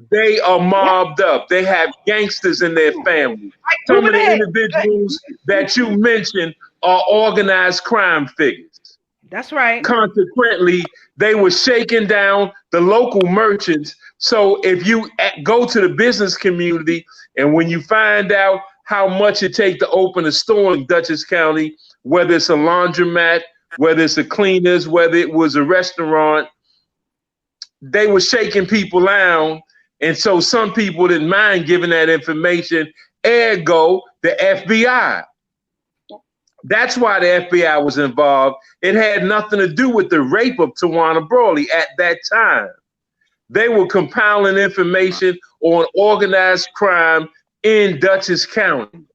They are mobbed up. They have gangsters in their family. Some of the individuals that you mentioned are organized crime figures. That's right. Consequently, they were shaking down the local merchants. So if you go to the business community and when you find out how much it takes to open a store in Dutchess County, whether it's a laundromat, whether it's a cleaners, whether it was a restaurant, they were shaking people down. And so some people didn't mind giving that information, ergo the FBI. That's why the FBI was involved. It had nothing to do with the rape of Tawana Brawley at that time. They were compiling information on organized crime in Dutchess County.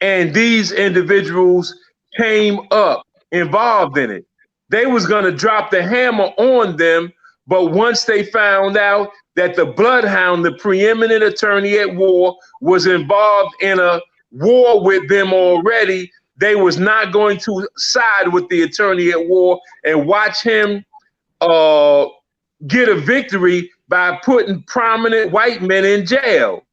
And these individuals came up involved in it. They was gonna drop the hammer on them, but once they found out that the Bloodhound, the preeminent attorney at war, was involved in a war with them already, they was not going to side with the attorney at war and watch him get a victory by putting prominent white men in jail.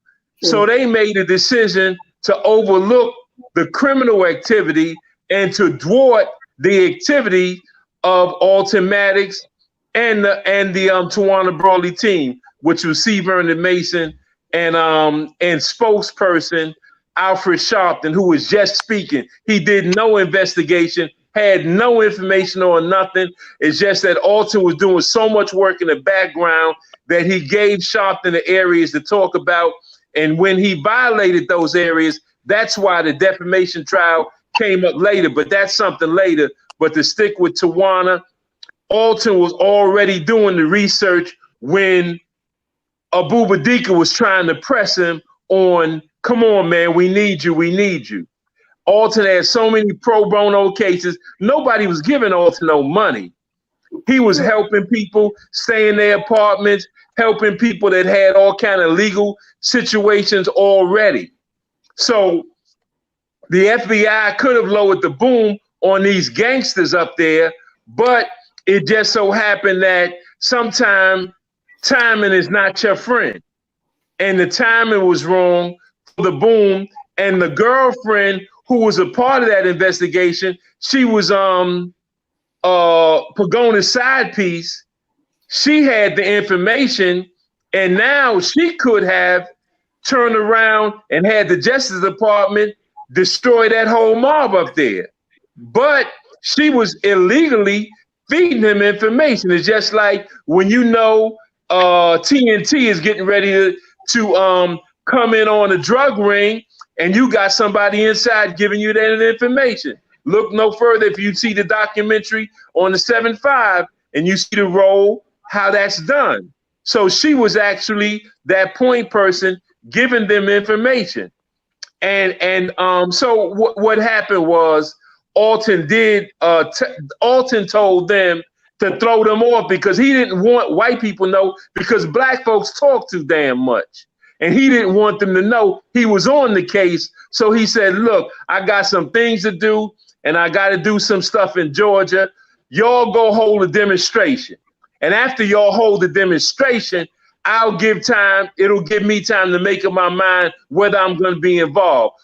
So they made a decision to overlook the criminal activity and to thwart the activity of Alton Maddox and the Tawana Brawley team, which was C. Vernon Mason and spokesperson Alfred Sharpton, who was just speaking. He did no investigation. had no information or nothing. It's just that Alton was doing so much work in the background that he gave Sharpton the areas to talk about. And when he violated those areas, that's why the defamation trial came up later. But that's something later. But to stick with Tawana, Alton was already doing the research when Abubadika was trying to press him on, come on, man, we need you, we need you. Alton had so many pro bono cases. Nobody was giving Alton no money. He was helping people stay in their apartments, helping people that had all kind of legal situations already. So the FBI could have lowered the boom on these gangsters up there, but it just so happened that sometimes timing is not your friend. And the timing was wrong for the boom. And the girlfriend who was a part of that investigation, she was Pagona's side piece. She had the information, and now she could have turned around and had the Justice Department destroy that whole mob up there. But she was illegally feeding him information. It's just like when you know TNT is getting ready to come in on a drug ring, and you got somebody inside giving you that information. Look no further if you see the documentary on the 7-5 and you see the role, how that's done. So she was actually that point person giving them information. And so what happened was Alton Alton told them to throw them off because he didn't want white people to know, because black folks talk too damn much. And he didn't want them to know he was on the case. So he said, look, I got some things to do, and I got to do some stuff in Georgia. Y'all go hold a demonstration. And after y'all hold the demonstration, I'll give time. It'll give me time to make up my mind whether I'm going to be involved.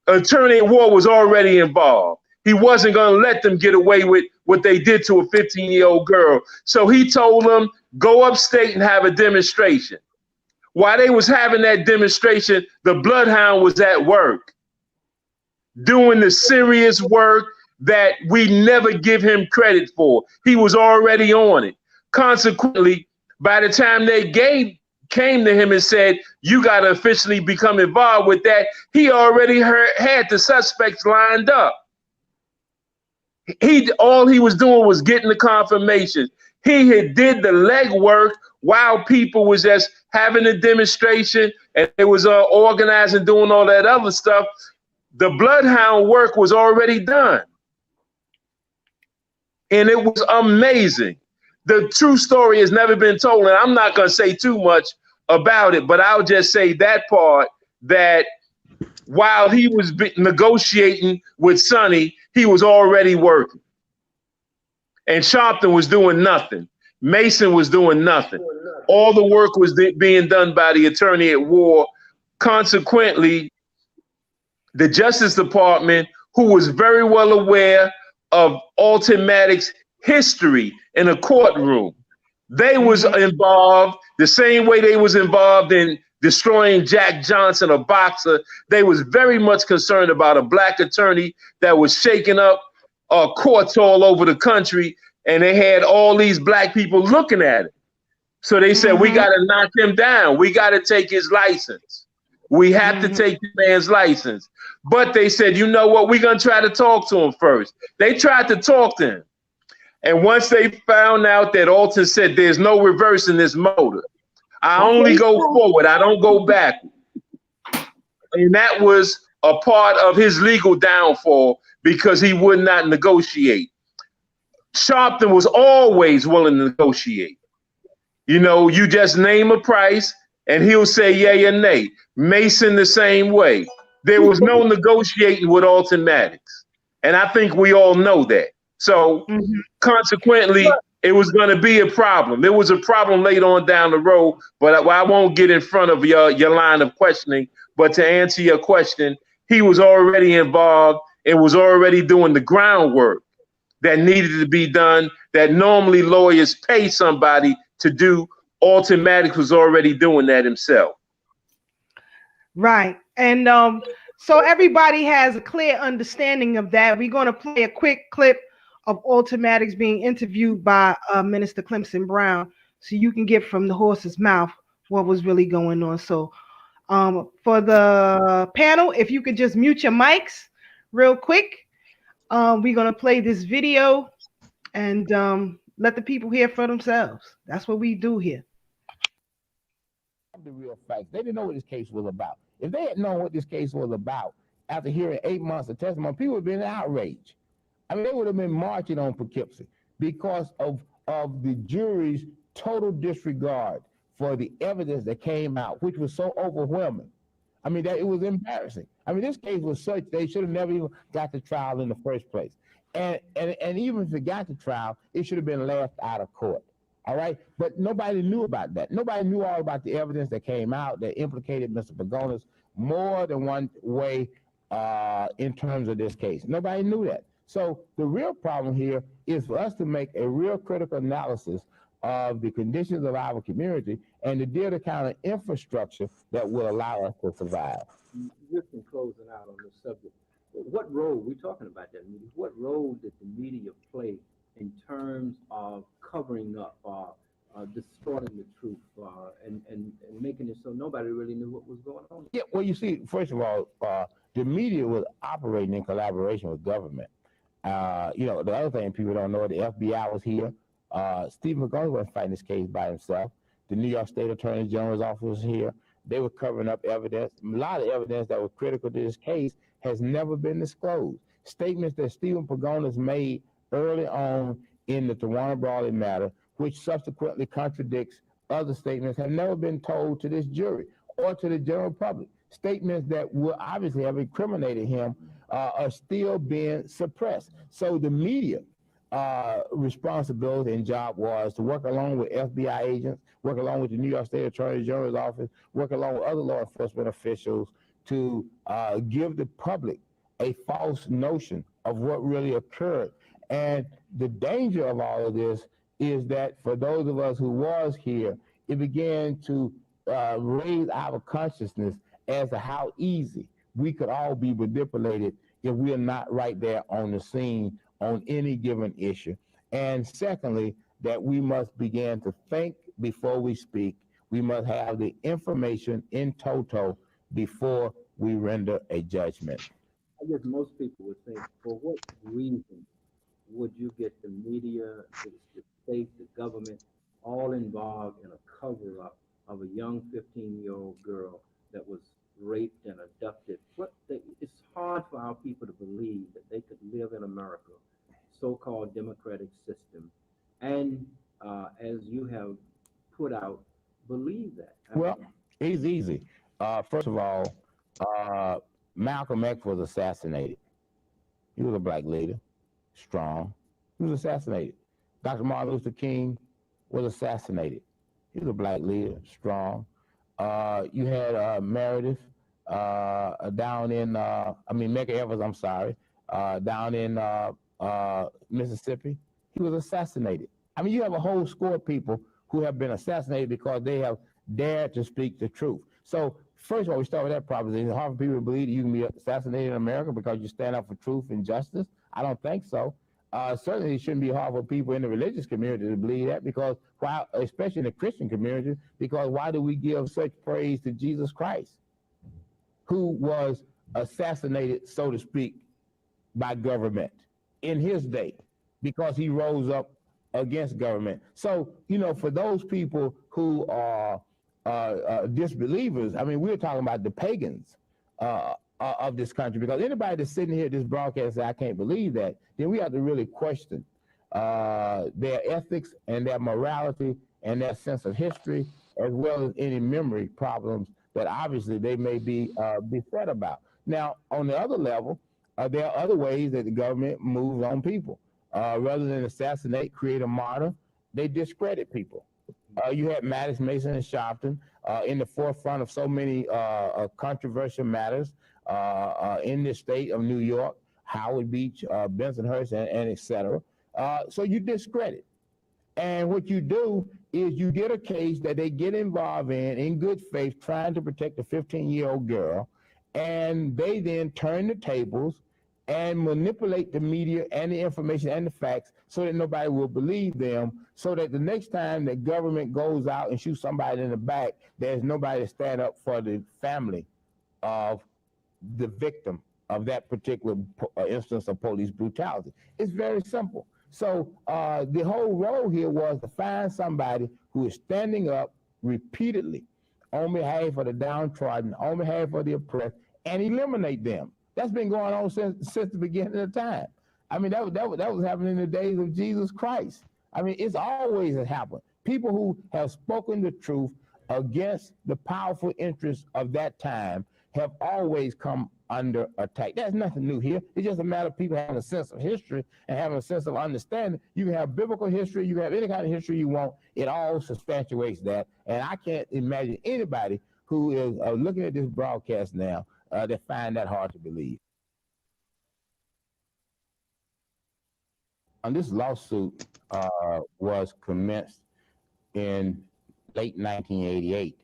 Attorney at War was already involved. He wasn't going to let them get away with what they did to a 15-year-old girl. So he told them, go upstate and have a demonstration. While they was having that demonstration, the Bloodhound was at work, doing the serious work that we never give him credit for. He was already on it. Consequently, by the time they came to him and said, you got to officially become involved with that, he already had the suspects lined up. All he was doing was getting the confirmation. He had did the legwork while people was just having a demonstration and it was organizing, doing all that other stuff. The Bloodhound work was already done. And it was amazing. The true story has never been told, and I'm not going to say too much about it, but I'll just say that part, that while he was negotiating with Sonny, he was already working. And Sharpton was doing nothing. Mason was doing nothing. All the work was being done by the attorney at War. Consequently, the Justice Department, who was very well aware of Alton Maddox's history in a courtroom, they was involved the same way they was involved in destroying Jack Johnson, a boxer. They was very much concerned about a black attorney that was shaking up courts all over the country, and they had all these black people looking at it. So they said, we got to knock him down. We got to take his license. We have to take the man's license. But they said, you know what? We're going to try to talk to him first. They tried to talk to him. And once they found out that Alton said there's no reversing this motor, I only go forward, I don't go backward. And that was a part of his legal downfall because he would not negotiate. Sharpton was always willing to negotiate. You know, you just name a price and he'll say yay or nay. Mason the same way. There was no negotiating with Alton Maddox. And I think we all know that. So consequently, it was going to be a problem. It was a problem later on down the road, but I won't get in front of your line of questioning. But to answer your question, he was already involved and was already doing the groundwork that needed to be done, that normally lawyers pay somebody to do. Alton Maddox was already doing that himself. Right. And So everybody has a clear understanding of that. We're going to play a quick clip of Automatics being interviewed by Minister Clemson Brown, so you can get from the horse's mouth what was really going on. So for the panel, if you could just mute your mics real quick, we're going to play this video and let the people hear for themselves. That's what we do here. The real facts. They didn't know what this case was about. If they had known what this case was about after hearing 8 months of testimony, people would have been outraged. I mean, they would have been marching on Poughkeepsie because of the jury's total disregard for the evidence that came out, which was so overwhelming. I mean, that it was embarrassing. I mean, this case was such, they should have never even got to trial in the first place. And even if it got to trial, it should have been left out of court. All right, but nobody knew about that. Nobody knew all about the evidence that came out that implicated Mr. Pagonis more than one way in terms of this case. Nobody knew that. So the real problem here is for us to make a real critical analysis of the conditions of our community and to deal the kind of infrastructure that will allow us to survive. Just in closing out on this subject, what role, we're talking about that media, what role did the media play in terms of covering up, distorting the truth, and making it so nobody really knew what was going on? Yeah, well, you see, first of all, the media was operating in collaboration with government. You know, the other thing people don't know, the FBI was here. Stephen Pagonis wasn't fighting this case by himself. The New York State Attorney General's office was here. They were covering up evidence. A lot of evidence that was critical to this case has never been disclosed. Statements that Stephen Pagonis made early on in the Tawana Brawley matter, which subsequently contradicts other statements, have never been told to this jury or to the general public. Statements that would obviously have incriminated him are still being suppressed. So the media responsibility and job was to work along with FBI agents, work along with the New York State Attorney General's office, work along with other law enforcement officials to give the public a false notion of what really occurred. And the danger of all of this is that for those of us who was here, it began to raise our consciousness as to how easy we could all be manipulated if we are not right there on the scene on any given issue. And secondly, that we must begin to think before we speak. We must have the information in toto before we render a judgment. I guess most people would think, for what reason would you get the media, the state, the government, all involved in a cover-up of a young 15-year-old girl that was raped and abducted? It's hard for our people to believe that they could live in America, so-called democratic system, and as you have put out, believe that. Well, it's easy. First of all, Malcolm X was assassinated. He was a black leader, strong. He was assassinated. Dr. Martin Luther King was assassinated. He was a black leader, strong. You had Meredith down in, Medgar Evers, I'm sorry, down in Mississippi. He was assassinated. I mean, you have a whole score of people who have been assassinated because they have dared to speak the truth. So first of all, we start with that proposition. It's hard for people to believe that you can be assassinated in America because you stand up for truth and justice. I don't think so. Certainly it shouldn't be hard for people in the religious community to believe that, because why, especially in the Christian community, because why do we give such praise to Jesus Christ, who was assassinated, so to speak, by government in his day, because he rose up against government. So, for those people who are disbelievers, I mean, we're talking about the pagans of this country, because anybody that's sitting here at this broadcast and say, I can't believe that, then we have to really question their ethics and their morality and their sense of history, as well as any memory problems that obviously they may be beset about. Now, on the other level, there are other ways that the government moves on people. Rather than assassinate, create a martyr, they discredit people. You had Maddox, Mason, and Sharpton in the forefront of so many controversial matters in the state of New York, Howard Beach, Bensonhurst, and et cetera. So you discredit. And what you do is you get a case that they get involved in good faith, trying to protect a 15-year-old girl, and they then turn the tables and manipulate the media and the information and the facts so that nobody will believe them, so that the next time the government goes out and shoots somebody in the back, there's nobody to stand up for the family of the victim of that particular instance of police brutality. It's very simple. So the whole role here was to find somebody who is standing up repeatedly on behalf of the downtrodden, on behalf of the oppressed, and eliminate them. That's been going on since the beginning of time. I mean, that was happening in the days of Jesus Christ. I mean, it's always happened. People who have spoken the truth against the powerful interests of that time have always come under attack. There's nothing new here. It's just a matter of people having a sense of history and having a sense of understanding. You can have biblical history, you can have any kind of history you want. It all substantiates that. And I can't imagine anybody who is looking at this broadcast now that find that hard to believe. And this lawsuit was commenced in late 1988.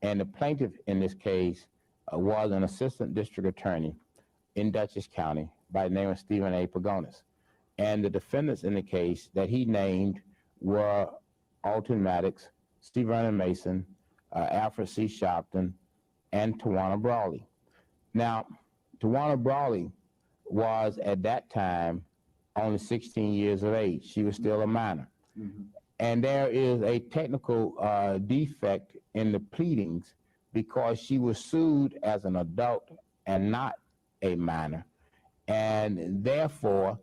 And the plaintiff in this case was an assistant district attorney in Dutchess County by the name of Stephen A. Pagonis. And the defendants in the case that he named were Alton Maddox, C. Vernon Mason, Alfred C. Shopton, and Tawana Brawley. Now, Tawana Brawley was at that time only 16 years of age. She was still a minor. Mm-hmm. And there is a technical defect in the pleadings because she was sued as an adult and not a minor. And therefore,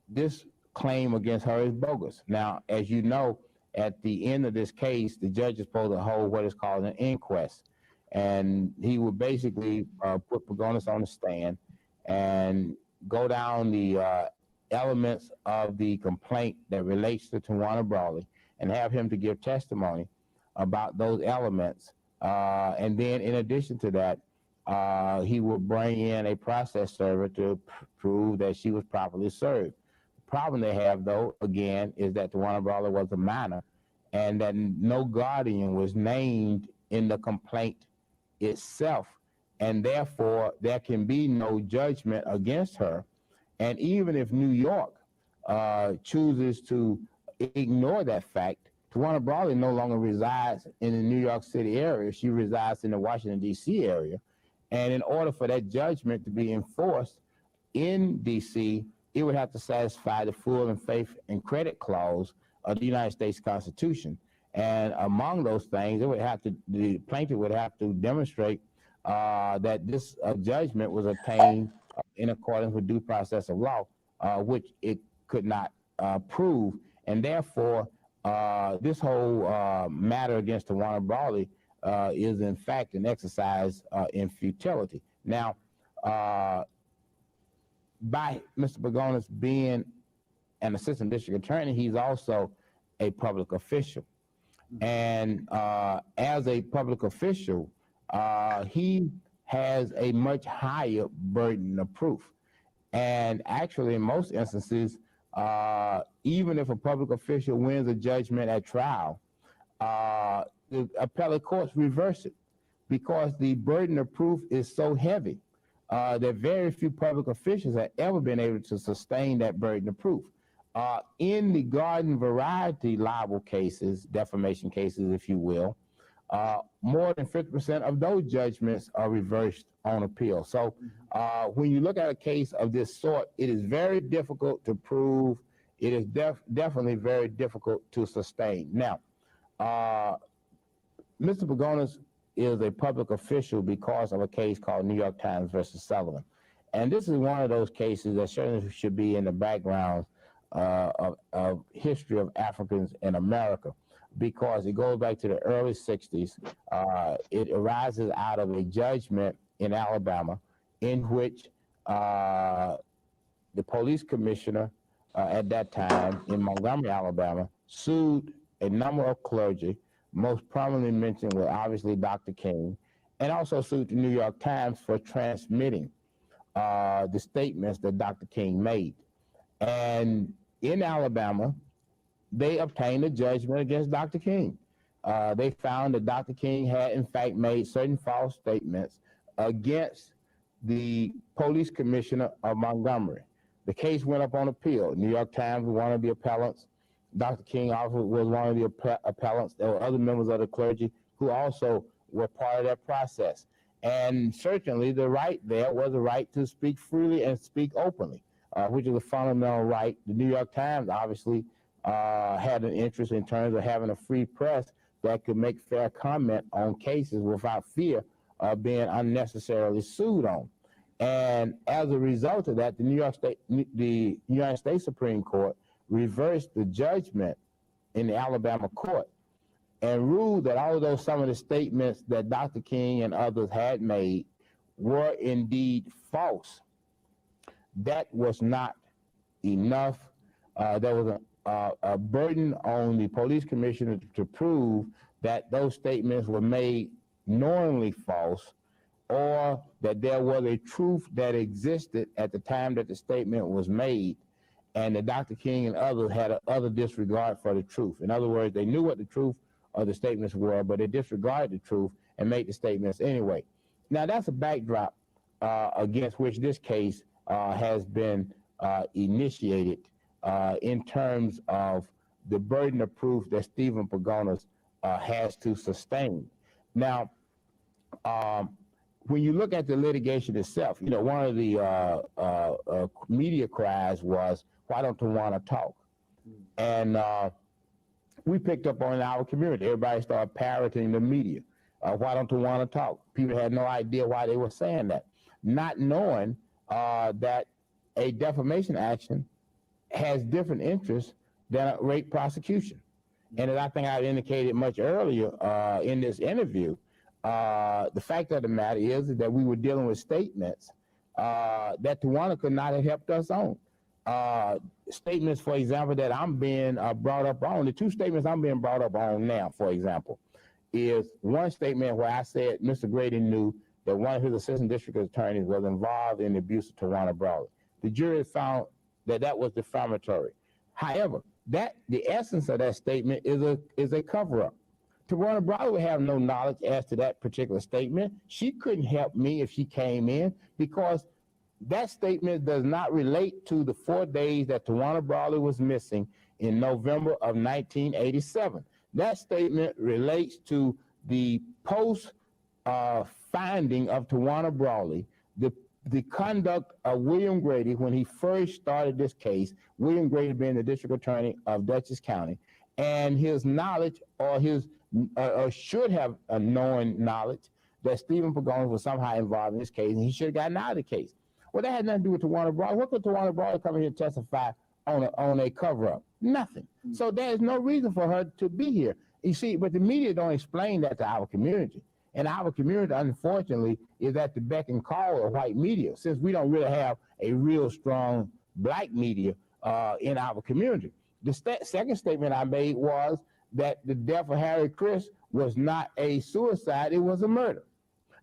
this claim against her is bogus. Now, as you know, at the end of this case, the judge is supposed to hold what is called an inquest. And he would basically put Pagonis on the stand and go down the elements of the complaint that relates to Tawana Brawley and have him to give testimony about those elements. And then in addition to that, he will bring in a process server to prove that she was properly served. The problem they have, though, again, is that Tawana Brawley was a minor and that no guardian was named in the complaint itself. And therefore, there can be no judgment against her. And even if New York chooses to ignore that fact, Tawana Brawley no longer resides in the New York City area. She resides in the Washington, D.C. area. And in order for that judgment to be enforced in D.C., it would have to satisfy the full and faith and credit clause of the United States Constitution. And among those things, the plaintiff would have to demonstrate that this judgment was obtained in accordance with due process of law, which it could not prove. And therefore, this whole matter against Tawana Brawley is in fact an exercise in futility. Now, by Mr. Pagonis being an assistant district attorney, he's also a public official. And as a public official, he has a much higher burden of proof. And actually, in most instances, even if a public official wins a judgment at trial, the appellate courts reverse it because the burden of proof is so heavy that very few public officials have ever been able to sustain that burden of proof. In the garden variety libel cases, defamation cases, if you will, more than 50% of those judgments are reversed on appeal. So when you look at a case of this sort, it is very difficult to prove. It is definitely very difficult to sustain. Now, Mr. Pagonis is a public official because of a case called New York Times versus Sullivan. And this is one of those cases that certainly should be in the background of history of Africans in America, because it goes back to the early 60s. It arises out of a judgment in Alabama in which the police commissioner at that time in Montgomery, Alabama, sued a number of clergy. Most prominently mentioned were obviously Dr. King, and also sued the New York Times for transmitting the statements that Dr. King made. And in Alabama, they obtained a judgment against Dr. King. They found that Dr. King had in fact made certain false statements against the police commissioner of Montgomery. The case went up on appeal. New York Times was one of the appellants. Dr. King also was one of the appellants. There were other members of the clergy who also were part of that process. And certainly the right there was the right to speak freely and speak openly, which is a fundamental right. The New York Times obviously had an interest in terms of having a free press that could make fair comment on cases without fear of being unnecessarily sued on. And as a result of that, the United States Supreme Court reversed the judgment in the Alabama court and ruled that although some of the statements that Dr. King and others had made were indeed false, that was not enough. There was a burden on the police commissioner to prove that those statements were made knowingly false, or that there was a truth that existed at the time that the statement was made, and that Dr. King and others had an utter disregard for the truth. In other words, they knew what the truth of the statements were, but they disregarded the truth and made the statements anyway. Now, that's a backdrop against which this case has been initiated in terms of the burden of proof that Stephen Pagonis has to sustain. Now, when you look at the litigation itself, you know, one of the media cries was, "Why don't Tawana talk?" And we picked up on our community. Everybody started parroting the media. Why don't Tawana talk? People had no idea why they were saying that, not knowing that a defamation action has different interests than a rape prosecution. And as I think I indicated much earlier in this interview, the fact of the matter is that we were dealing with statements that Tawana could not have helped us on. Statements, for example, that I'm being brought up on, the two statements I'm being brought up on now, for example, is one statement where I said Mr. Grady knew that one of his assistant district attorneys was involved in the abuse of Tawana Brawley. The jury found that that was defamatory. However, the essence of that statement is a cover-up. Tawana Brawley would have no knowledge as to that particular statement. She couldn't help me if she came in, because that statement does not relate to the 4 days that Tawana Brawley was missing in November of 1987. That statement relates to the post finding of Tawana Brawley, the conduct of William Grady when he first started this case, William Grady being the district attorney of Dutchess County, and his knowledge, or his should have a known knowledge that Stephen Pagonis was somehow involved in this case, and he should have gotten out of the case. Well, that had nothing to do with Tawana Brawley. What could Tawana Brawley come in here and testify on a cover-up? Nothing. So there is no reason for her to be here. You see, but the media don't explain that to our community. And our community, unfortunately, is at the beck and call of white media, since we don't really have a real strong black media in our community. The second statement I made was that the death of Harry Chris was not a suicide, it was a murder.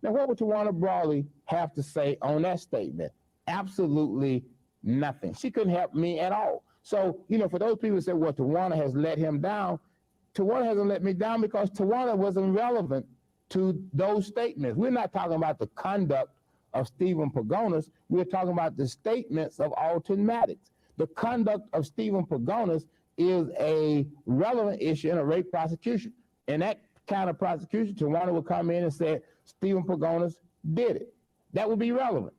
Now, what would Tawana Brawley have to say on that statement? Absolutely nothing. She couldn't help me at all. So, you know, for those people who say, well, Tawana has let him down, Tawana hasn't let me down because Tawana wasn't relevant to those statements. We're not talking about the conduct of Stephen Pagonis. We're talking about the statements of Alton Maddox. The conduct of Stephen Pagonis is a relevant issue in a rape prosecution. In that kind of prosecution, Tawana would come in and say, Stephen Pagonis did it. That would be relevant.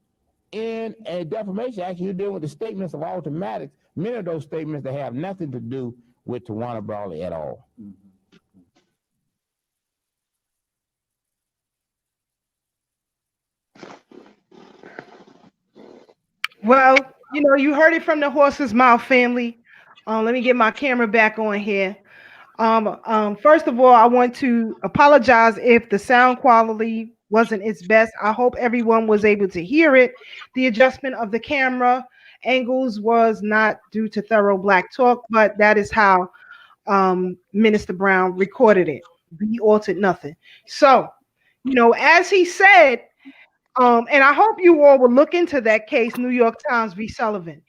In a defamation action, you're dealing with the statements of Alton Maddox, many of those statements that have nothing to do with Tawana Brawley at all. Well, you know, you heard it from the horse's mouth, family. Let me get my camera back on here. First of all, I want to apologize if the sound quality wasn't its best. I hope everyone was able to hear it. The adjustment of the camera angles was not due to thorough black talk, but that is how Minister Brown recorded it. He altered nothing. So, you know, as he said, and I hope you all will look into that case, New York Times v. Sullivan.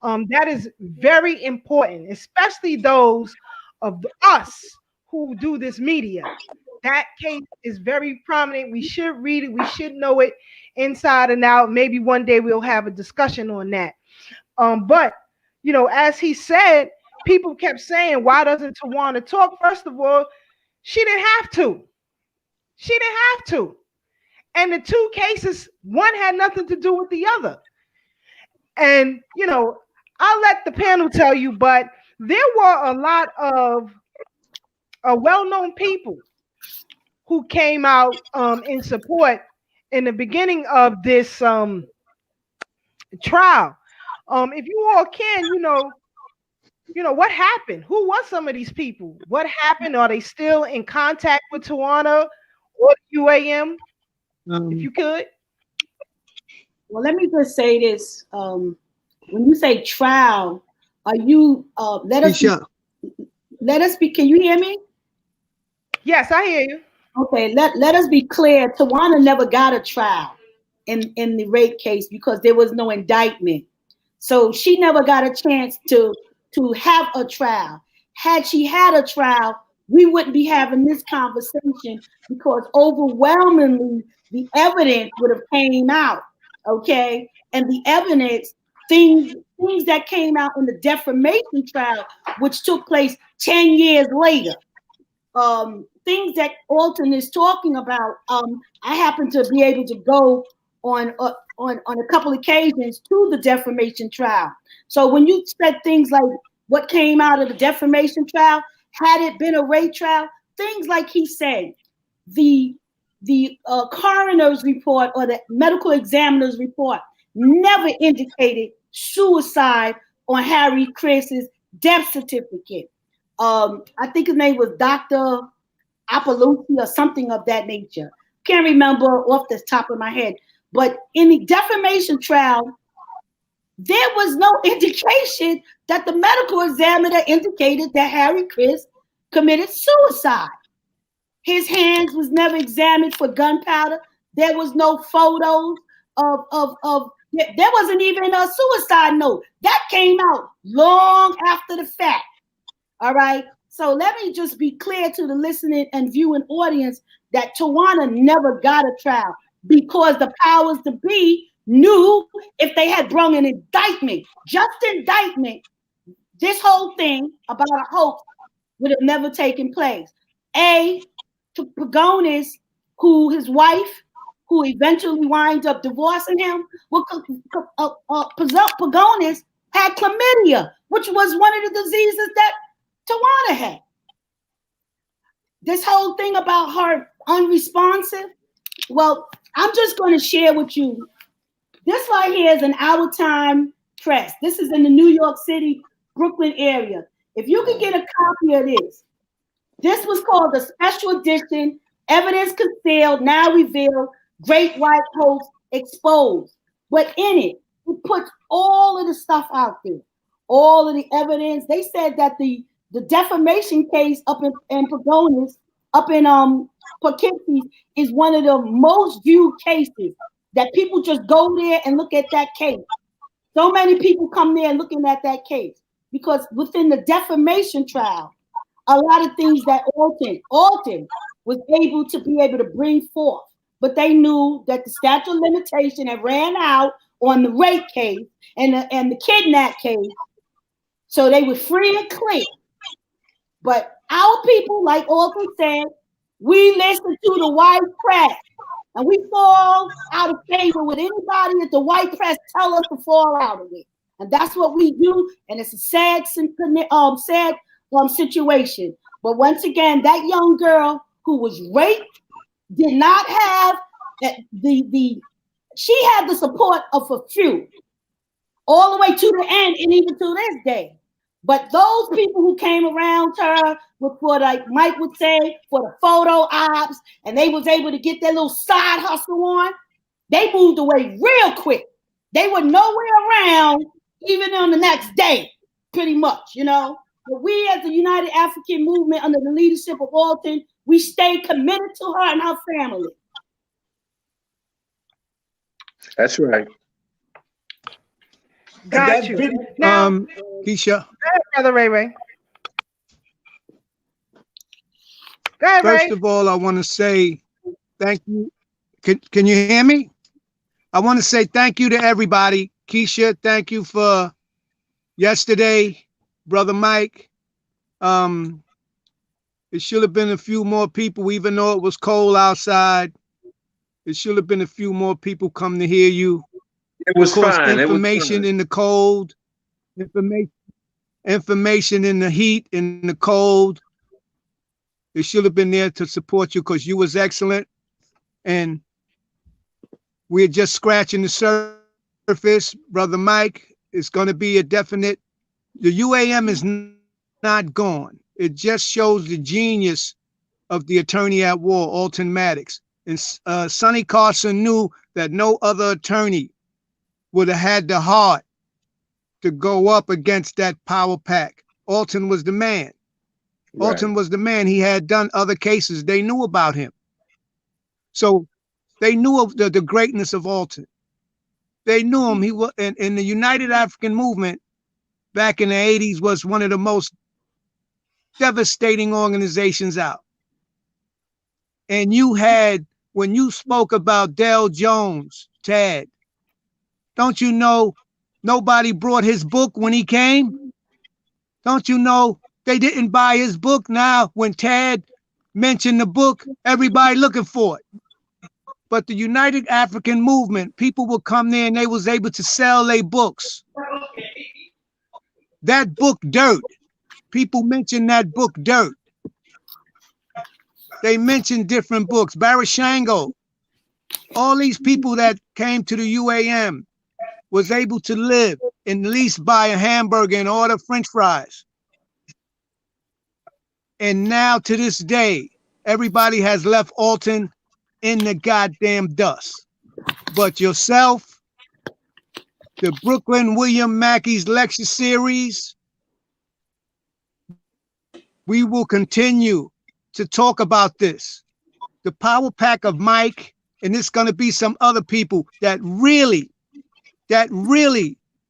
That is very important, especially those of us who do this media. That case is very prominent. We should read it. We should know it inside and out. Maybe one day we'll have a discussion on that. But you know, as he said, people kept saying, why doesn't Tawana talk? First of all, she didn't have to. She didn't have to. And the two cases, one had nothing to do with the other. And, you know, I'll let the panel tell you, but there were a lot of well-known people who came out in support in the beginning of this trial. If you all can, you know, what happened? Who was some of these people? What happened? Are they still in contact with Tawana or UAM? If you could. Well, let me just say this. When you say trial, are you let us be, can you hear me? Yes, I hear you. Okay, let us be clear. Tawana never got a trial in the rape case because there was no indictment. So she never got a chance to have a trial. Had she had a trial, we wouldn't be having this conversation because overwhelmingly the evidence would have came out, okay? And the evidence, things that came out in the defamation trial, which took place 10 years later, things that Alton is talking about, I happen to be able to go on a couple occasions to the defamation trial. So when you said things like what came out of the defamation trial, had it been a rape trial, things like he said, the coroner's report or the medical examiner's report never indicated suicide on Harry Chris's death certificate. I think his name was Dr. Appalucci or something of that nature. Can't remember off the top of my head. But in the defamation trial, there was no indication that the medical examiner indicated that Harry Chris committed suicide. His hands was never examined for gunpowder. There was no photos there wasn't even a suicide note. That came out long after the fact. All right. So let me just be clear to the listening and viewing audience that Tawana never got a trial because the powers to be knew if they had brought an indictment, just indictment, this whole thing about a hoax would have never taken place. To Pagonis, who his wife, who eventually winds up divorcing him, Pagonis had chlamydia, which was one of the diseases that Tawana had. This whole thing about her unresponsive, well, I'm just going to share with you. This right here is an Our Time Press. This is in the New York City, Brooklyn area. If you could get a copy of this, this was called the Special Edition, Evidence Concealed, Now Revealed, Great White Hoax Exposed. But in it puts all of the stuff out there, all of the evidence. They said that the defamation case up in Pagonis, up in Poughkeepsie, is one of the most viewed cases that people just go there and look at that case. So many people come there looking at that case because within the defamation trial, a lot of things that Alton was able to bring forth, but they knew that the statute of limitation had ran out on the rape case and the kidnap case, so they were free and clear. But our people, like Alton said, we listen to the white press, and we fall out of favor with anybody that the white press tell us to fall out of it, and that's what we do. And it's a sad situation. But once again, that young girl who was raped did not have she had the support of a few all the way to the end and even to this day. But those people who came around her with, like Mike would say, for the photo ops, and they was able to get their little side hustle on, they moved away real quick. They were nowhere around even on the next day, pretty much, you know. But we as the United African Movement under the leadership of Alton, we stay committed to her and her family. That's right. Got you. Now, Keisha. Brother Ray Ray. Go ahead, First Ray. of all, I want to say thank you. Can you hear me? I want to say thank you to everybody. Keisha, thank you for yesterday. Brother Mike, it should have been a few more people, even though it was cold outside. It should have been a few more people come to hear you. It was Because fine. information in the cold, information in the heat, in the cold. It should have been there to support you because you was excellent. And we're just scratching the surface. Brother Mike, it's going to be a definite. The UAM is not gone. It just shows the genius of the attorney at war, Alton Maddox. And Sonny Carson knew that no other attorney would have had the heart to go up against that power pack. Alton was the man. Right. Alton was the man. He had done other cases. They knew about him. So they knew of the greatness of Alton. They knew him. He was in the United African Movement back in the 80s was one of the most devastating organizations out. And you had, when you spoke about Dale Jones, Tad, don't you know nobody brought his book when he came? Don't you know they didn't buy his book? Now, when Tad mentioned the book, everybody looking for it. But the United African Movement, people would come there and they was able to sell their books. That book, Dirt, people mention that book, Dirt. They mentioned different books, Barashango. All these people that came to the UAM was able to live and at least buy a hamburger and order French fries. And now to this day, everybody has left Alton in the goddamn dust. But yourself, the Brooklyn William Mackey's lecture series, we will continue to talk about this. The power pack of Mike, and it's going to be some other people that really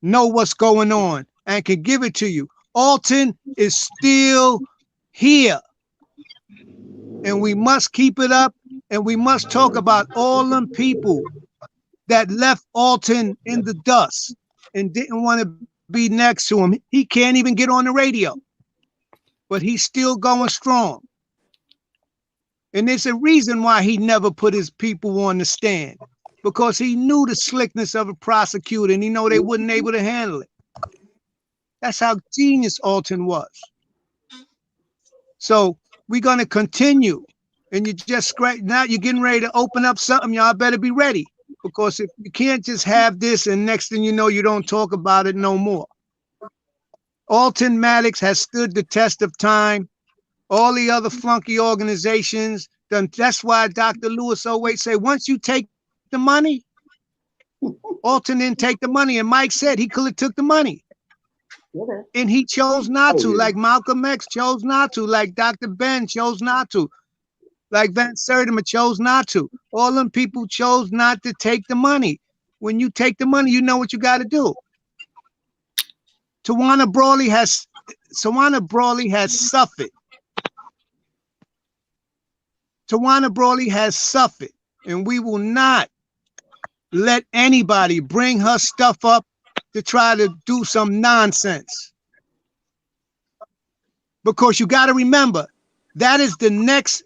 know what's going on and can give it to you. Alton is still here. And we must keep it up, and we must talk about all them people that left Alton in the dust and didn't want to be next to him. He can't even get on the radio, but he's still going strong. And there's a reason why he never put his people on the stand, because he knew the slickness of a prosecutor and he know they wouldn't able to handle it. That's how genius Alton was. So we're going to continue. And you just now you're getting ready to open up something. Y'all better be ready, because if you can't just have this and next thing you know, you don't talk about it no more. Alton Maddox has stood the test of time. All the other flunky organizations, that's why Dr. Lewis always say, once you take the money, Alton didn't take the money. And Mike said he could have took the money. And he chose not to, like Malcolm X chose not to, like Dr. Ben chose not to, like Van Sertima chose not to. All them people chose not to take the money. When you take the money, you know what you got to do. Tawana Brawley has suffered. Tawana Brawley has suffered, and we will not let anybody bring her stuff up to try to do some nonsense. Because you got to remember, that is the next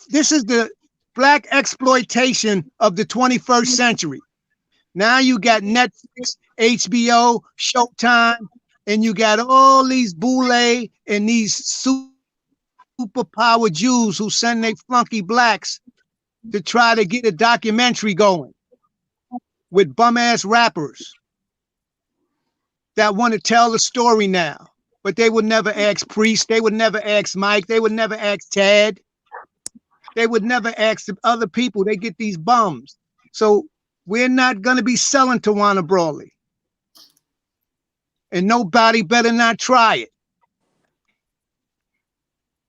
this is the black exploitation of the 21st century. Now you got Netflix, HBO, Showtime, and you got all these boule and these superpower Jews who send their flunky blacks to try to get a documentary going with bum-ass rappers that want to tell the story now. But they would never ask Priest. They would never ask Mike. They would never ask Tad. They would never ask the other people. They get these bums. So we're not going to be selling Tawana Brawley. And nobody better not try it.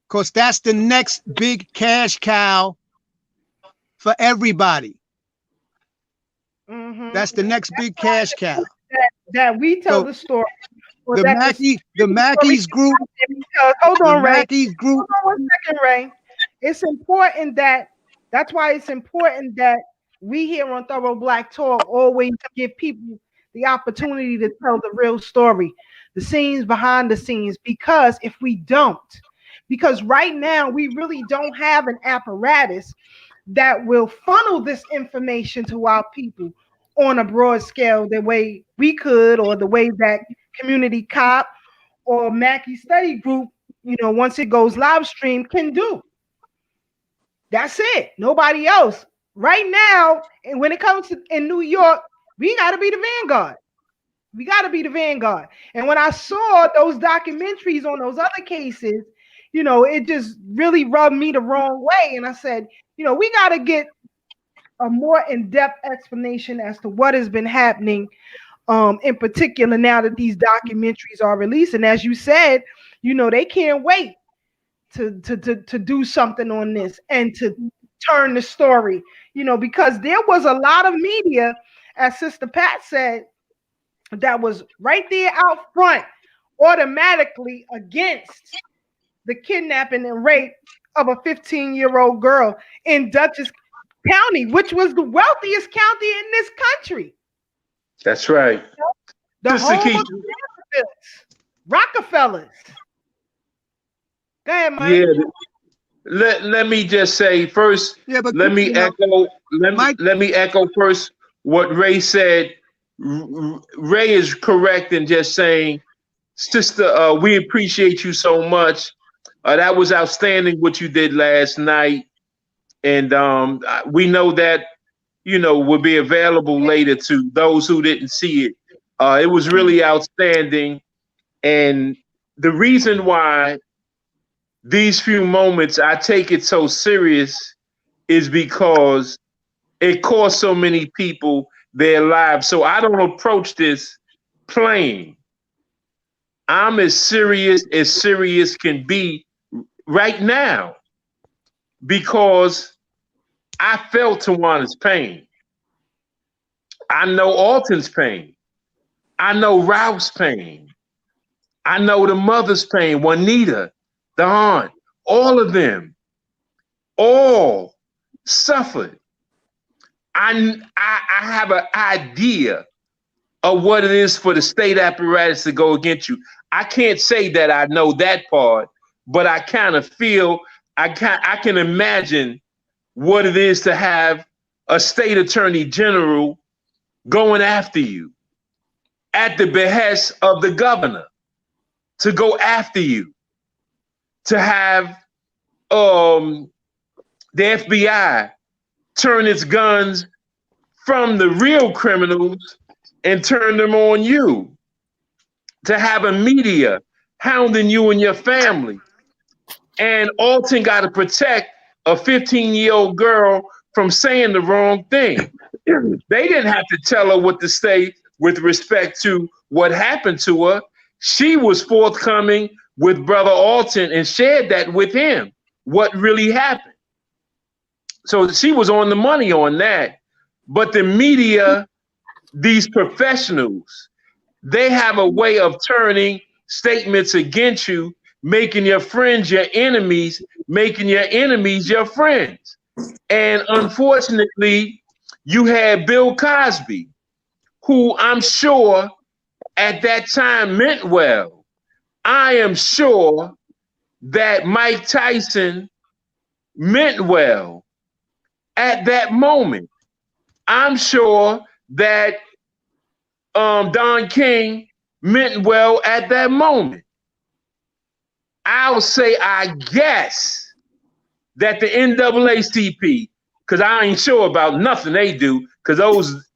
Because that's the next big cash cow for everybody. Mm-hmm. That's the next big cash cow. That we tell the story. The Mackey's group. Hold on, Ray. Mackey's group. Hold on 1 second, Ray. it's important that's why it's important that we here on Thorough Black Talk always give people the opportunity to tell the real story, the scenes behind the scenes, because if we don't, because right now we really don't have an apparatus that will funnel this information to our people on a broad scale the way we could, or the way that Community Cop or Mackey Study Group, once it goes live stream, can do. That's it. Nobody else. Right now, and when it comes to in New York, we got to be the vanguard. We got to be the vanguard. And when I saw those documentaries on those other cases, it just really rubbed me the wrong way. And I said, we got to get a more in-depth explanation as to what has been happening, in particular now that these documentaries are released. And as you said, they can't wait to do something on this and to turn the story, because there was a lot of media, as Sister Pat said, that was right there out front automatically against the kidnapping and rape of a 15-year-old girl in Dutchess County, which was the wealthiest county in this country. That's right. The home of Rockefellers. Go ahead, Mike. Yeah. Let me just say first. Yeah, but let me echo first what Ray said. Ray is correct in just saying, sister, we appreciate you so much. That was outstanding what you did last night, and we know that will be available later to those who didn't see it. It was really outstanding, and the reason why these few moments I take it so serious is because it cost so many people their lives. So I don't approach this playing. I'm as serious can be right now, because I felt Tawana's pain. I know Alton's pain. I know Ralph's pain. I know the mother's pain, Juanita, the aunt, all of them, all suffered. I have an idea of what it is for the state apparatus to go against you. I can't say that I know that part, but I kind of feel, I can imagine what it is to have a state attorney general going after you at the behest of the governor, to go after you, to have the FBI turn its guns from the real criminals and turn them on you, to have a media hounding you and your family. And Alton got to protect a 15-year-old girl from saying the wrong thing. They didn't have to tell her what to say with respect to what happened to her. She was forthcoming with Brother Alton and shared that with him, what really happened. So she was on the money on that. But the media, these professionals, they have a way of turning statements against you, making your friends your enemies, making your enemies your friends. And unfortunately, you had Bill Cosby, who I'm sure at that time meant well. I am sure that Mike Tyson meant well at that moment. I'm sure that Don King meant well at that moment. I'll say, I guess, that the NAACP, because I ain't sure about nothing they do, because those,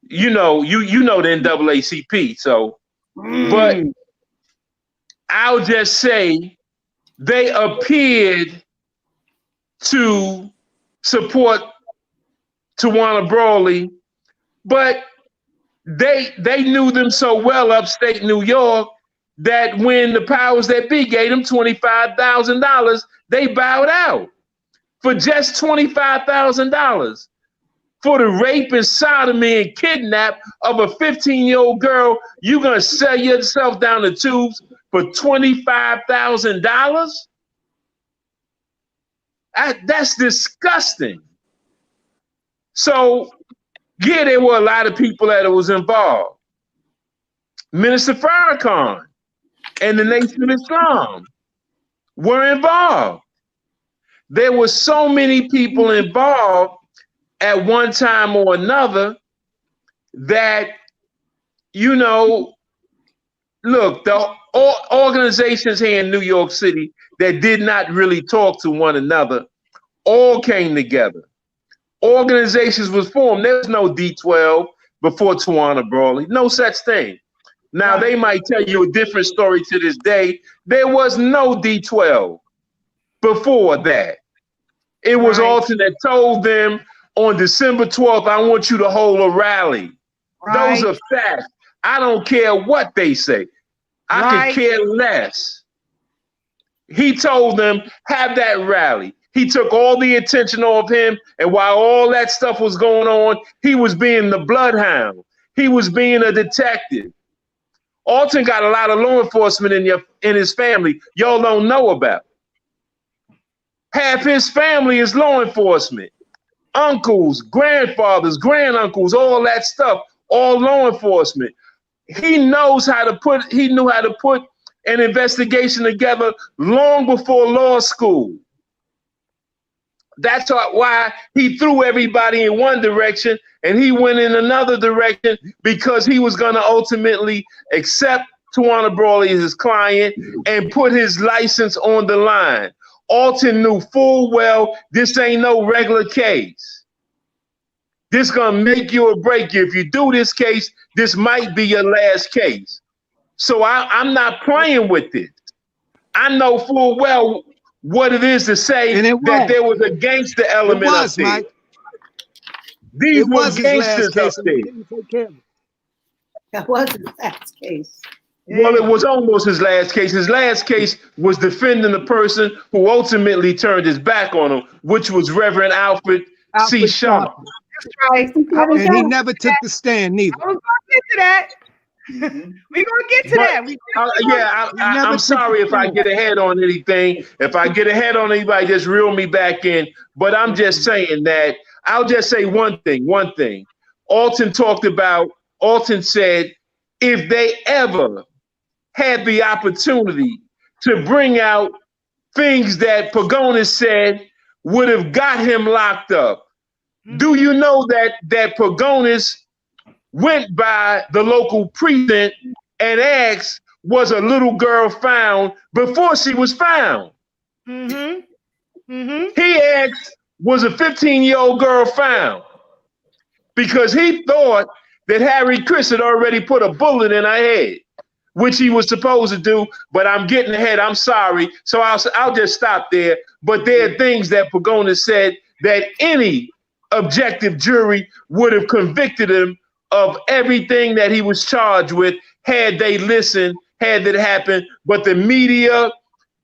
you know the NAACP. So, but I'll just say they appeared to support Tawana Brawley, but they knew them so well upstate New York that when the powers that be gave them $25,000, they bowed out for just $25,000 for the rape and sodomy and kidnap of a 15-year-old girl. You're gonna sell yourself down the tubes for $25,000? That's disgusting. So, yeah, there were a lot of people that was involved. Minister Farrakhan and the Nation of Islam were involved. There were so many people involved at one time or another that, you know, look, the organizations here in New York City that did not really talk to one another all came together. Organizations was formed. There was no D12 before Tawana Brawley. No such thing. Now, they might tell you a different story to this day. There was no D12 before that. It was Alton that told them on December 12th, I want you to hold a rally. Those are facts. I don't care what they say. I could care less. He told them, have that rally. He took all the attention off him, and while all that stuff was going on, he was being the bloodhound. He was being a detective. Alton got a lot of law enforcement in his family y'all don't know about. Half his family is law enforcement. Uncles, grandfathers, granduncles, all that stuff, all law enforcement. He knew how to put an investigation together long before law school. That's why he threw everybody in one direction and he went in another direction, because he was going to ultimately accept Tawana Brawley as his client and put his license on the line. Alton knew full well this ain't no regular case. This gonna make you or break you. If you do this case, this might be your last case. So I'm not playing with it. I know full well what it is to say that there was a gangster element up there. Mike. These were gangsters up there. That was his last case. Well, it was almost his last case. His last case was defending the person who ultimately turned his back on him, which was Reverend Alfred C. Sharp. That's right. And he never took the stand neither. I was gonna get to that. We're gonna get to that. I'm sorry if I get ahead on anything. If I get ahead on anybody, just reel me back in. But I'm just saying that I'll just say one thing. Alton said if they ever had the opportunity to bring out things that Pagonis said would have got him locked up. Do you know that Pagonis went by the local precinct and asked, was a little girl found before she was found? He asked, was a 15-year-old girl found? Because he thought that Harry Chris had already put a bullet in her head, which he was supposed to do, but I'm getting ahead. I'm sorry. So I'll just stop there. But there are things that Pagonis said that any objective jury would have convicted him of everything that he was charged with had they listened, had it happened. But the media,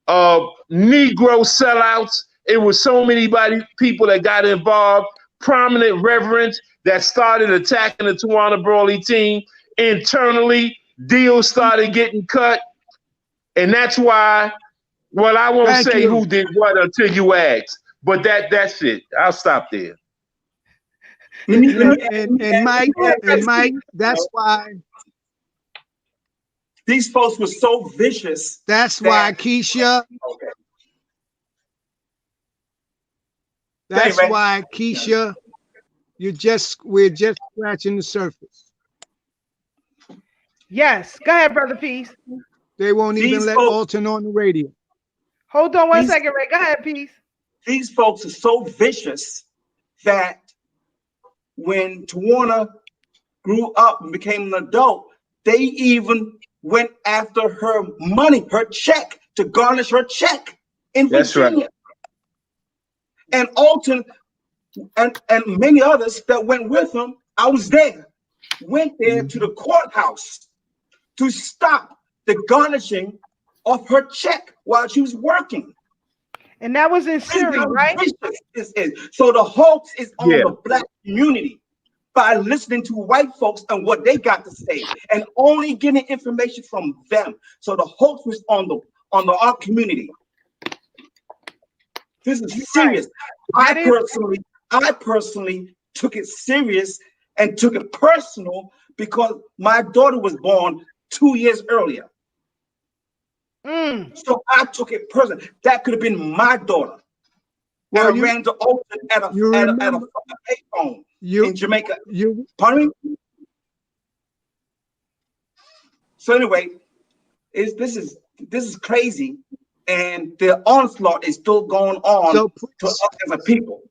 Negro sellouts, it was so many people that got involved, prominent reverends that started attacking the Tawana Brawley team. Internally, deals started getting cut. And that's why, well, I won't say who did what until you ask. But that's it. I'll stop there. And Mike, that's why these folks were so vicious. That's why, Keisha. Okay. That's why, Keisha, we're just scratching the surface. Yes, go ahead, Brother Peace. They won't even let Alton on the radio. Hold on one second, Ray. Go ahead, Peace. These folks are so vicious that when Tawana grew up and became an adult, they even went after her money, her check, to garnish her check in Virginia. Right. And Alton and many others that went with him, I was there, went there to the courthouse to stop the garnishing of her check while she was working. And that was in Syria, right? So the hoax is on the Black community by listening to white folks and what they got to say and only getting information from them. So the hoax was on our community. This is serious. That is I personally took it serious and took it personal because my daughter was born 2 years earlier. So I took it personal. That could have been my daughter. Well, and I ran to Alton at a payphone in Jamaica. Pardon me? So anyway, this is crazy, and the onslaught is still going on to us as a people.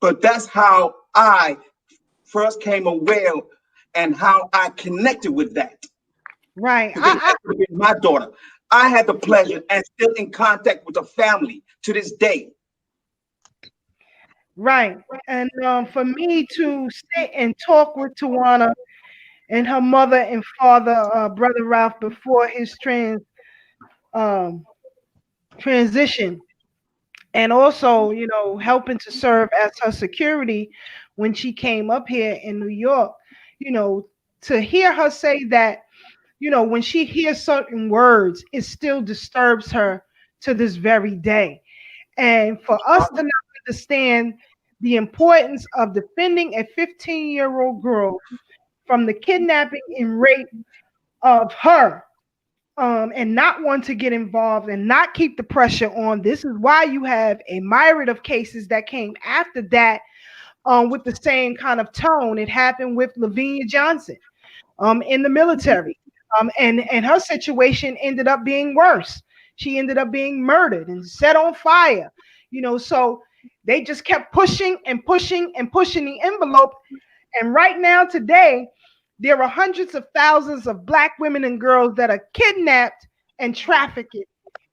But that's how I first came aware and how I connected with that. Right. That could have been my daughter. I had the pleasure and still in contact with the family to this day. Right. And for me to sit and talk with Tawana and her mother and father, Brother Ralph, before his transition, and also, you know, helping to serve as her security when she came up here in New York, you know, to hear her say that, you know, when she hears certain words, it still disturbs her to this very day. And for us to not understand the importance of defending a 15-year-old girl from the kidnapping and rape of her, and not want to get involved and not keep the pressure on. This is why you have a myriad of cases that came after that, with the same kind of tone. It happened with Lavinia Johnson in the military. And her situation ended up being worse. She ended up being murdered and set on fire. You know, so they just kept pushing and pushing and pushing the envelope. And right now, today, there are hundreds of thousands of Black women and girls that are kidnapped and trafficked.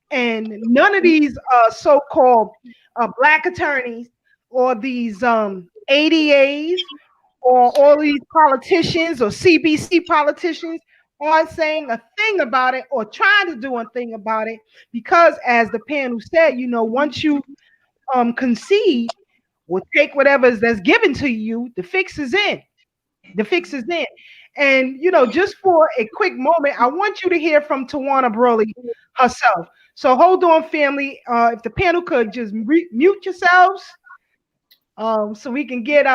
And none of these so-called Black attorneys or these ADAs or all these politicians or CBC politicians aren't saying a thing about it or trying to do a thing about it, because as the panel said, you know, once you concede or take whatever that's given to you, the fix is in. The fix is in. And, you know, just for a quick moment, I want you to hear from Tawana Brawley herself. So hold on, family. If the panel could just mute yourselves, so we can get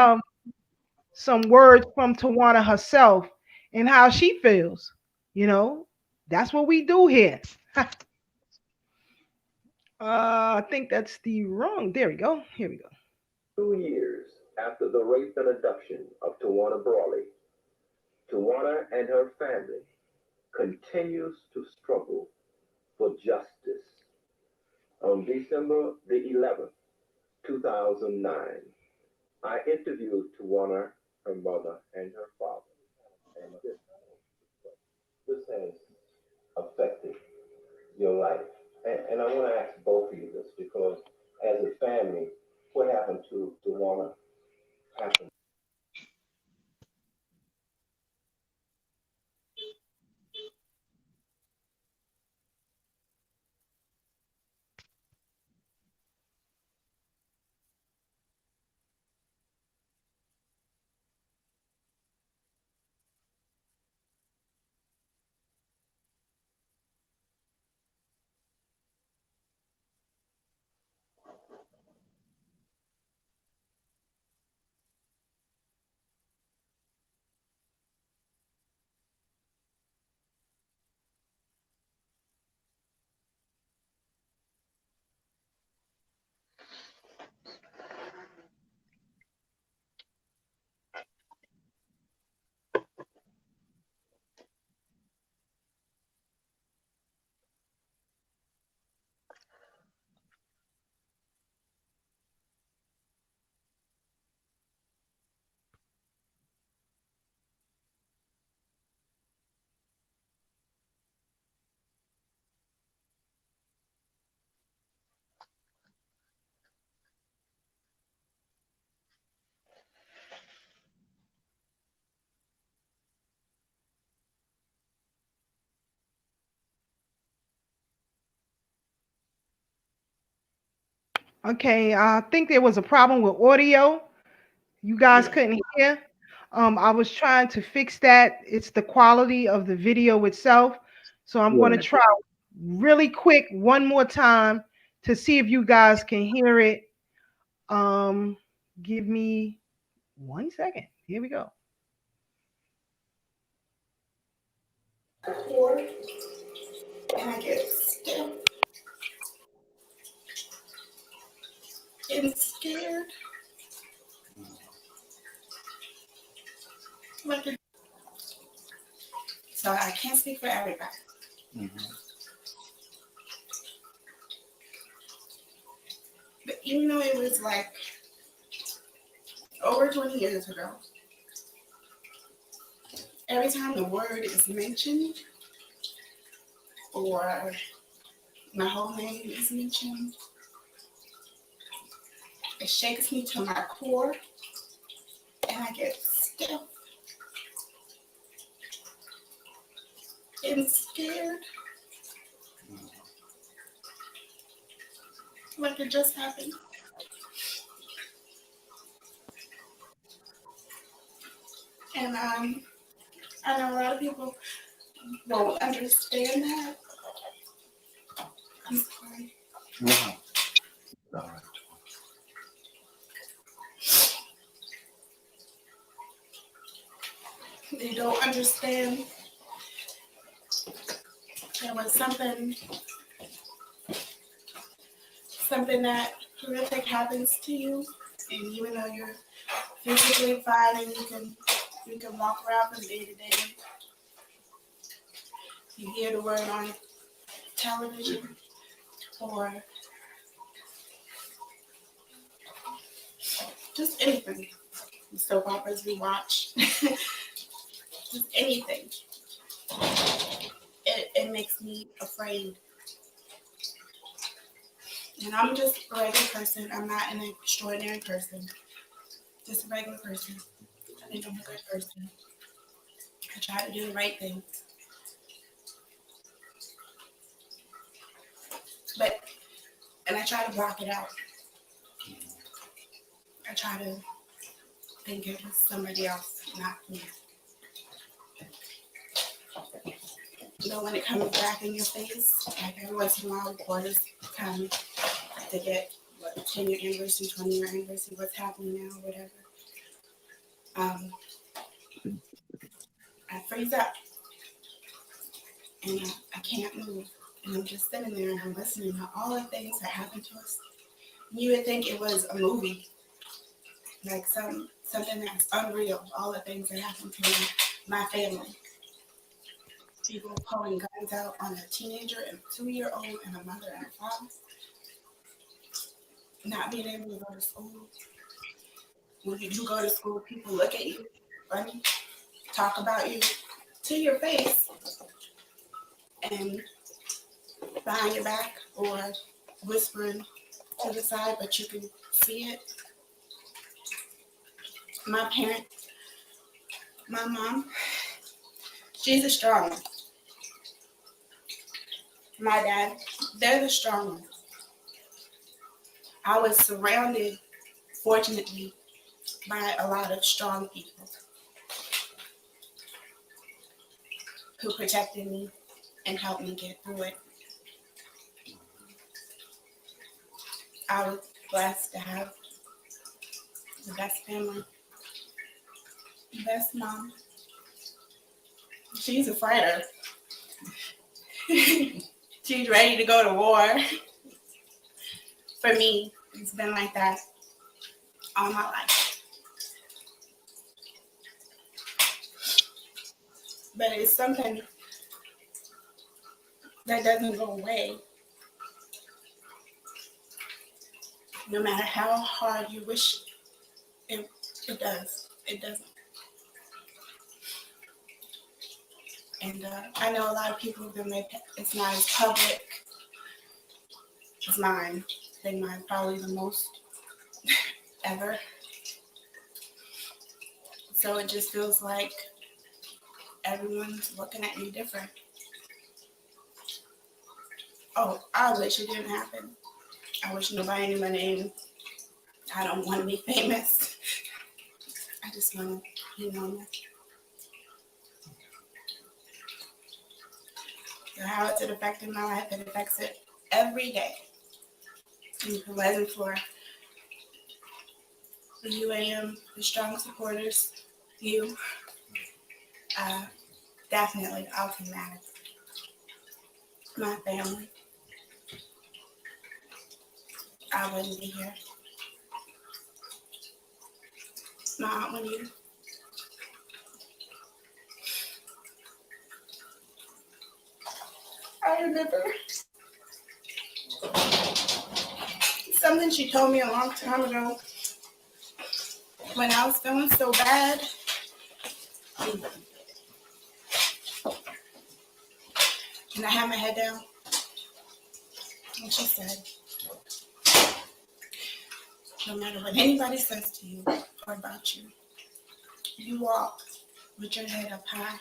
some words from Tawana herself and how she feels. You know, that's what we do here. I think that's the wrong. There we go. Here we go. 2 years after the rape and abduction of Tawana Brawley, Tawana and her family continues to struggle for justice. On December the 11th, 2009, I interviewed Tawana, her mother, and her father. And this has affected your life. And I want to ask both of you this, because as a family, what happened to Tawana happened. Okay, I think there was a problem with audio. You guys couldn't hear. I was trying to fix that. It's the quality of the video itself. So I'm going to try really quick one more time to see if you guys can hear it. Give me 1 second. Here we go. Or, and I get still and scared. Like, so I can't speak for everybody. But even though it was like over 20 years ago, every time the word is mentioned or my whole name is mentioned, it shakes me to my core and I get stiff and scared. Like it just happened. And I know a lot of people won't understand that. I'm sorry. Wow. All right. They don't understand. There was something that horrific happens to you, and even though you're physically fine and you can walk around from day to day, you hear the word on television or just anything. The soap operas we watch, just anything. It makes me afraid. And I'm just a regular person. I'm not an extraordinary person. Just a regular person. I think I'm a good person. I try to do the right thing. And I try to block it out. I try to think it was somebody else, not me. You know, when it comes back in your face, like every once in a while, reporters come to get 10-year anniversary, 20-year anniversary, what's happening now, whatever. I freeze up and I can't move. And I'm just sitting there and I'm listening to all the things that happened to us. You would think it was a movie, like something that's unreal, all the things that happened to my family. People pulling guns out on a teenager and a 2-year-old and a mother and a father. Not being able to go to school. When you do go to school, people look at you funny, talk about you to your face and behind your back or whispering to the side, but you can see it. My parents, my mom, she's a strong one. My dad, they're the strong ones. I was surrounded, fortunately, by a lot of strong people who protected me and helped me get through it. I was blessed to have the best family, the best mom. She's a fighter. She's ready to go to war. For me, it's been like that all my life. But it's something that doesn't go away. No matter how hard you wish it does. It doesn't. And I know a lot of people have been like, it's not as public as mine. I think mine's probably the most ever. So it just feels like everyone's looking at me different. Oh, I wish it didn't happen. I wish nobody knew my name. I don't want to be famous. I just want to be normal. So how is it affecting my life? It affects it every day. And if it wasn't for the UAM, the strong supporters, you, definitely automatic. My family, I wouldn't be here. My aunt, when you, I remember something she told me a long time ago when I was feeling so bad. And I had my head down. And she said, no matter what anybody says to you or about you, you walk with your head up high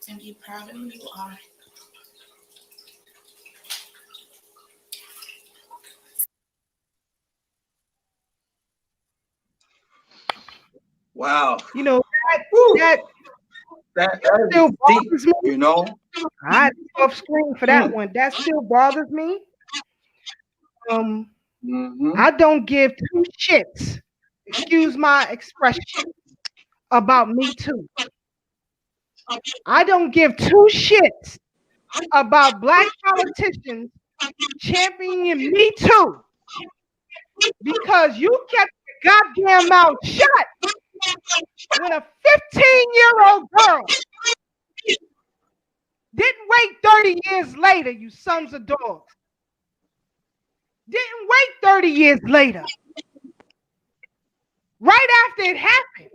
and be proud of who you are. Wow. You know, that still bothers me. You know, I had to go off screen for that one. That still bothers me. I don't give two shits, excuse my expression, about Me Too. I don't give two shits about Black politicians championing Me Too because you kept your goddamn mouth shut when a 15-year-old girl didn't wait 30 years later, you sons of dogs. Didn't wait 30 years later. Right after it happened,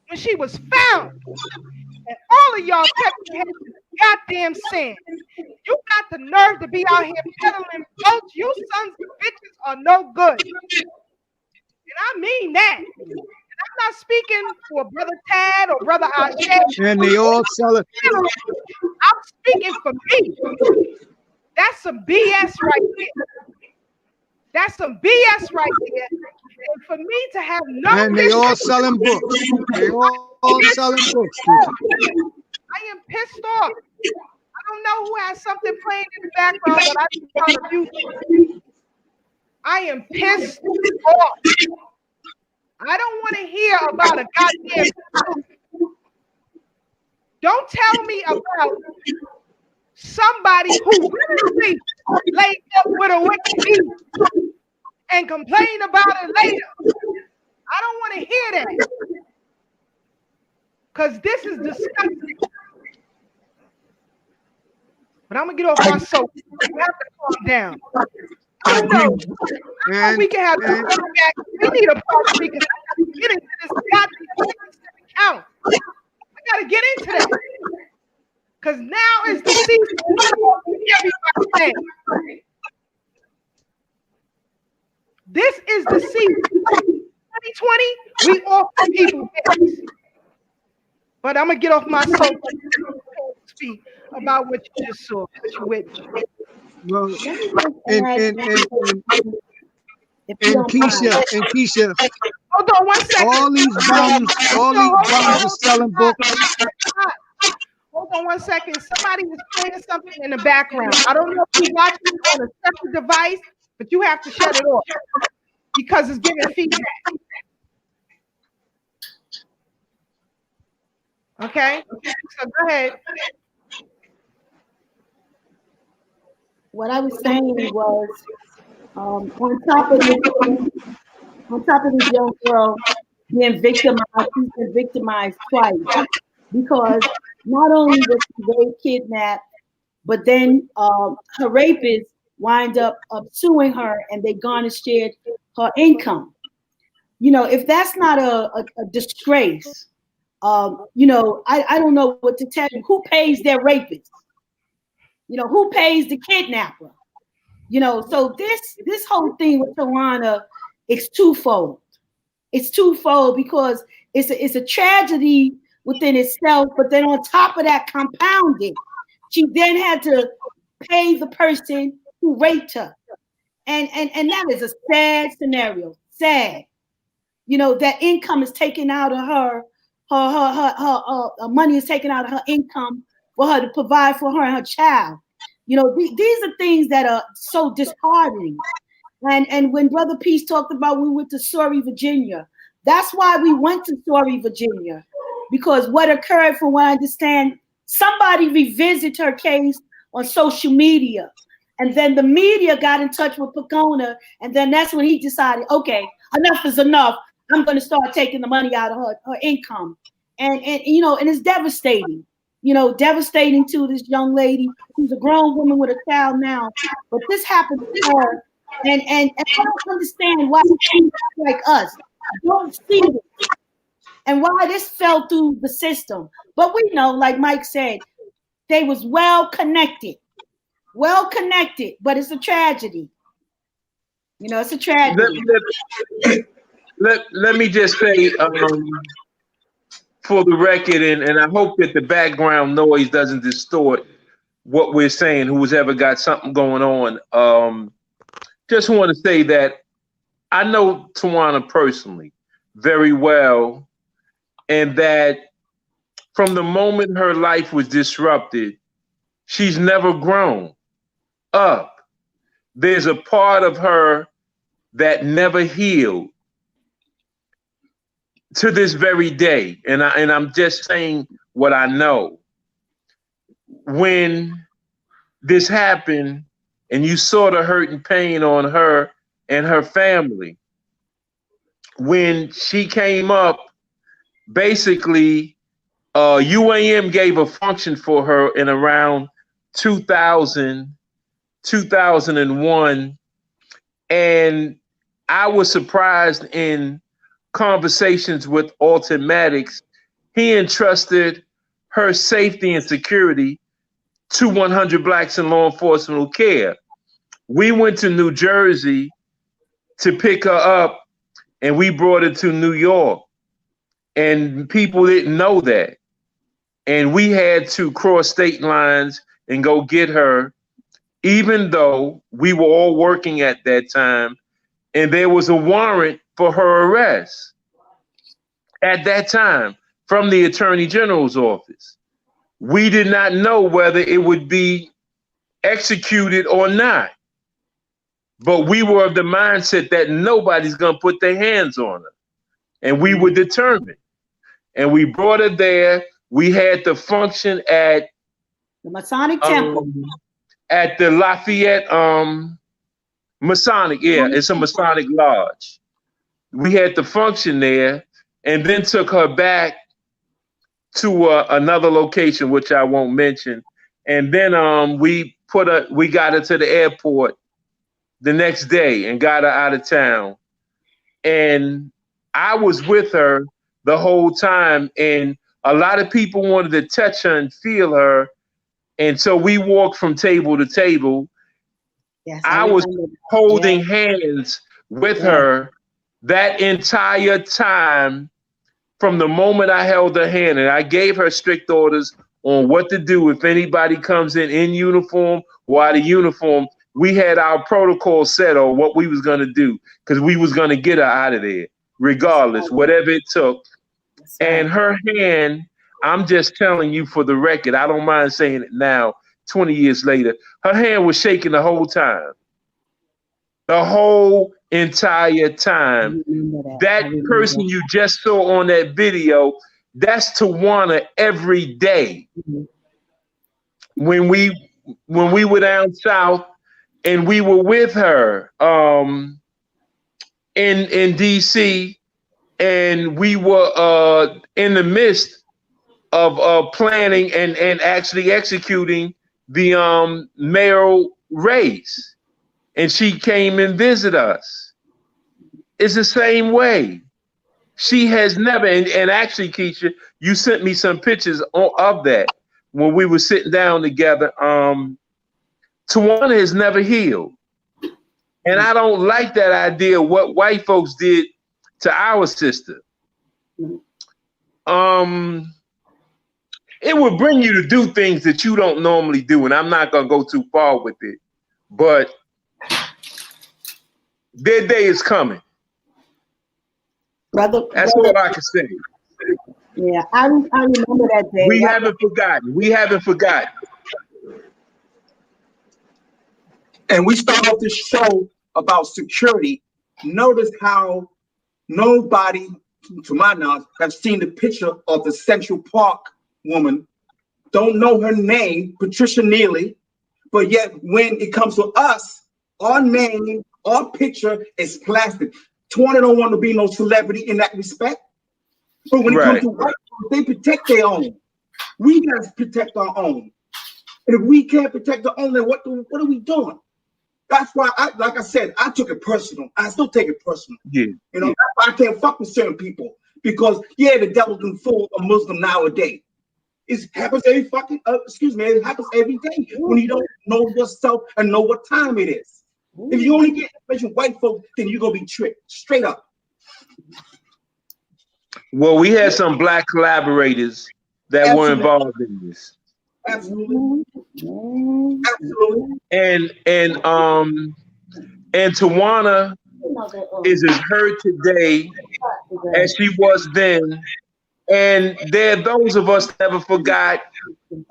when she was found, and all of y'all kept your heads in the goddamn sand. You got the nerve to be out here peddling boats. You sons of bitches are no good. And I mean that. And I'm not speaking for Brother Tad or Brother Ashe. And they all sell it. I'm speaking for me. That's some BS right there. That's some BS right there. And for me to have no And they all selling books. They all selling books. I am pissed off. I don't know who has something playing in the background, but I just want to mute it. I am pissed off. I don't want to hear about a goddamn. Don't tell me about somebody who literally laid up with a wicked deed and complain about it later. I don't want to hear that. Because this is disgusting. But I'm going to get off my soap. You have to calm down. I know. We can have this back. We need a part because I got to get into this goddamn account. I got to get into that. Because now is the season for everybody. This is the season. 2020, we offer people things. But I'm going to get off my soap and speak about what you just saw, what you witnessed. Well, and Keisha, hold on 1 second. All these bums are selling books. Hold on 1 second. Somebody is playing something in the background. I don't know if you're watching on a separate device, but you have to shut it off because it's giving feedback. Okay? So go ahead. What I was saying was, on top of this young girl being victimized, she's been victimized twice because not only was she raped, kidnapped, but then her rapist wind up suing her, and they garnished her income. You know, if that's not a disgrace, you know, I don't know what to tell you. Who pays their rapist? You know, who pays the kidnapper? You know, so this whole thing with Tawana is twofold. It's twofold because it's a tragedy within itself, but then on top of that, compounded, she then had to pay the person who raped her, and that is a sad scenario. Sad, you know, that income is taken out of her money is taken out of her income for her to provide for her and her child. You know, these are things that are so disheartening. And when Brother Peace talked about we went to Surrey, Virginia, that's why we went to Surrey, Virginia, because what occurred, from what I understand, somebody revisited her case on social media. And then the media got in touch with Pacona, and then that's when he decided, okay, enough is enough. I'm going to start taking the money out of her income. And you know, and it's devastating. You know, devastating to this young lady who's a grown woman with a child now. But this happened to her. And I don't understand why people like us don't see it and why this fell through the system. But we know, like Mike said, they was well connected, but it's a tragedy. You know, it's a tragedy. Let me just say, for the record, and I hope that the background noise doesn't distort what we're saying, who's ever got something going on. Just want to say that I know Tawana personally very well, and that from the moment her life was disrupted, she's never grown up. There's a part of her that never healed to this very day. And I'm just saying what I know. When this happened and you saw the hurt and pain on her and her family, when she came up, basically, UAM gave a function for her in around 2000, 2001. And I was surprised in conversations with Automatics, he entrusted her safety and security to 100 Blacks in law enforcement who care. We went to New Jersey to pick her up, and we brought her to New York. And people didn't know that. And we had to cross state lines and go get her, even though we were all working at that time, and there was a warrant for her arrest at that time from the Attorney General's office. We did not know whether it would be executed or not, but we were of the mindset that nobody's going to put their hands on her, and we were determined. And we brought her there. We had the function at the Masonic Temple. At the Lafayette Masonic, it's a Masonic lodge. We had the function there, and then took her back to another location, which I won't mention. And then we got her to the airport the next day and got her out of town. And I was with her the whole time, and a lot of people wanted to touch her and feel her. And so we walked from table to table. Yes, I was holding hands with her that entire time, from the moment I held her hand, and I gave her strict orders on what to do if anybody comes in uniform or out of uniform. We had our protocol set on what we was going to do, because we was going to get her out of there regardless, whatever it took. And her hand, I'm just telling you for the record, I don't mind saying it now, 20 years later, her hand was shaking the whole time. The whole entire time. That person you just saw on that video, that's Tawana every day. When we were down south and we were with her in DC, and we were in the midst of planning and actually executing the mayoral race, and she came and visited us. It's the same way. She has never, and actually, Keisha, you sent me some pictures of that when we were sitting down together. Tawana has never healed. And I don't like that idea of what white folks did to our sister. It would bring you to do things that you don't normally do, and I'm not gonna go too far with it, but their day is coming. That's all I can say. Yeah, I remember that day. We haven't forgotten. We haven't forgotten. And we start off this show about security, notice how nobody, to my knowledge, have seen the picture of the Central Park woman, don't know her name, Patricia Neely, but yet when it comes to us, our name, our picture is plastic. Tawana don't want to be no celebrity in that respect. But when it comes to white folks, they protect their own. We gotta protect our own. And if we can't protect our own, then what are we doing? That's why, like I said, I took it personal. I still take it personal. Yeah. You know, that's why I can't fuck with certain people. Because, yeah, the devil can fool a Muslim nowadays. It happens every fucking, it happens every day when you don't know yourself and know what time it is. If you only get information white folks, then you're going to be tricked, straight up. Well, we had some black collaborators that were involved in this. Absolutely. Absolutely. And Tawana is as hurt today as she was then. And there are those of us that never forgot.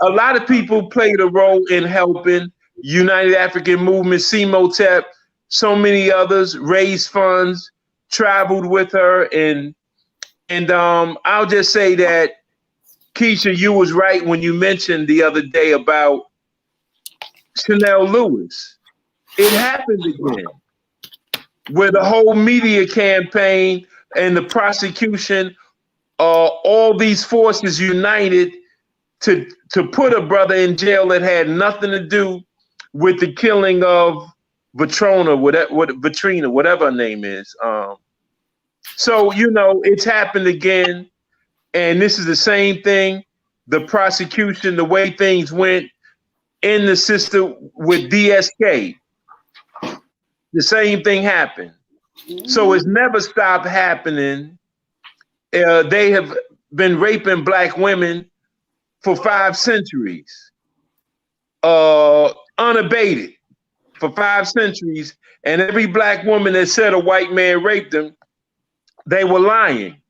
A lot of people played a role in helping United African Movement, CMOTEP, so many others raised funds, traveled with her, and I'll just say that, Keisha, you was right when you mentioned the other day about Chanel Lewis. It happened again, where the whole media campaign and the prosecution, all these forces united to put a brother in jail that had nothing to do with the killing of Vatrona, Vatrina, whatever her name is. So, you know, it's happened again. And this is the same thing. The prosecution, the way things went in the system with DSK, the same thing happened. So it's never stopped happening. They have been raping black women for 5 centuries, unabated for 5 centuries. And every black woman that said a white man raped them, they were lying.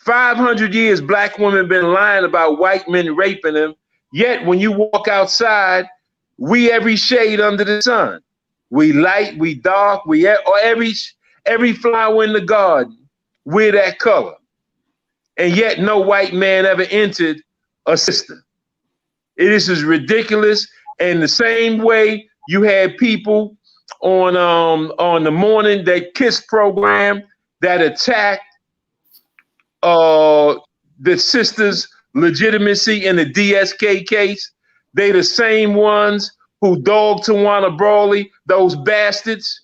500 years, black women been lying about white men raping them. Yet when you walk outside, we every shade under the sun. We light, we dark, every flower in the garden, we're that color. And yet no white man ever entered a system. It is ridiculous. And the same way you had people on the Morning That Kiss program that attacked the sisters' legitimacy in the DSK case. They the same ones who dogged Tawana Brawley, those bastards,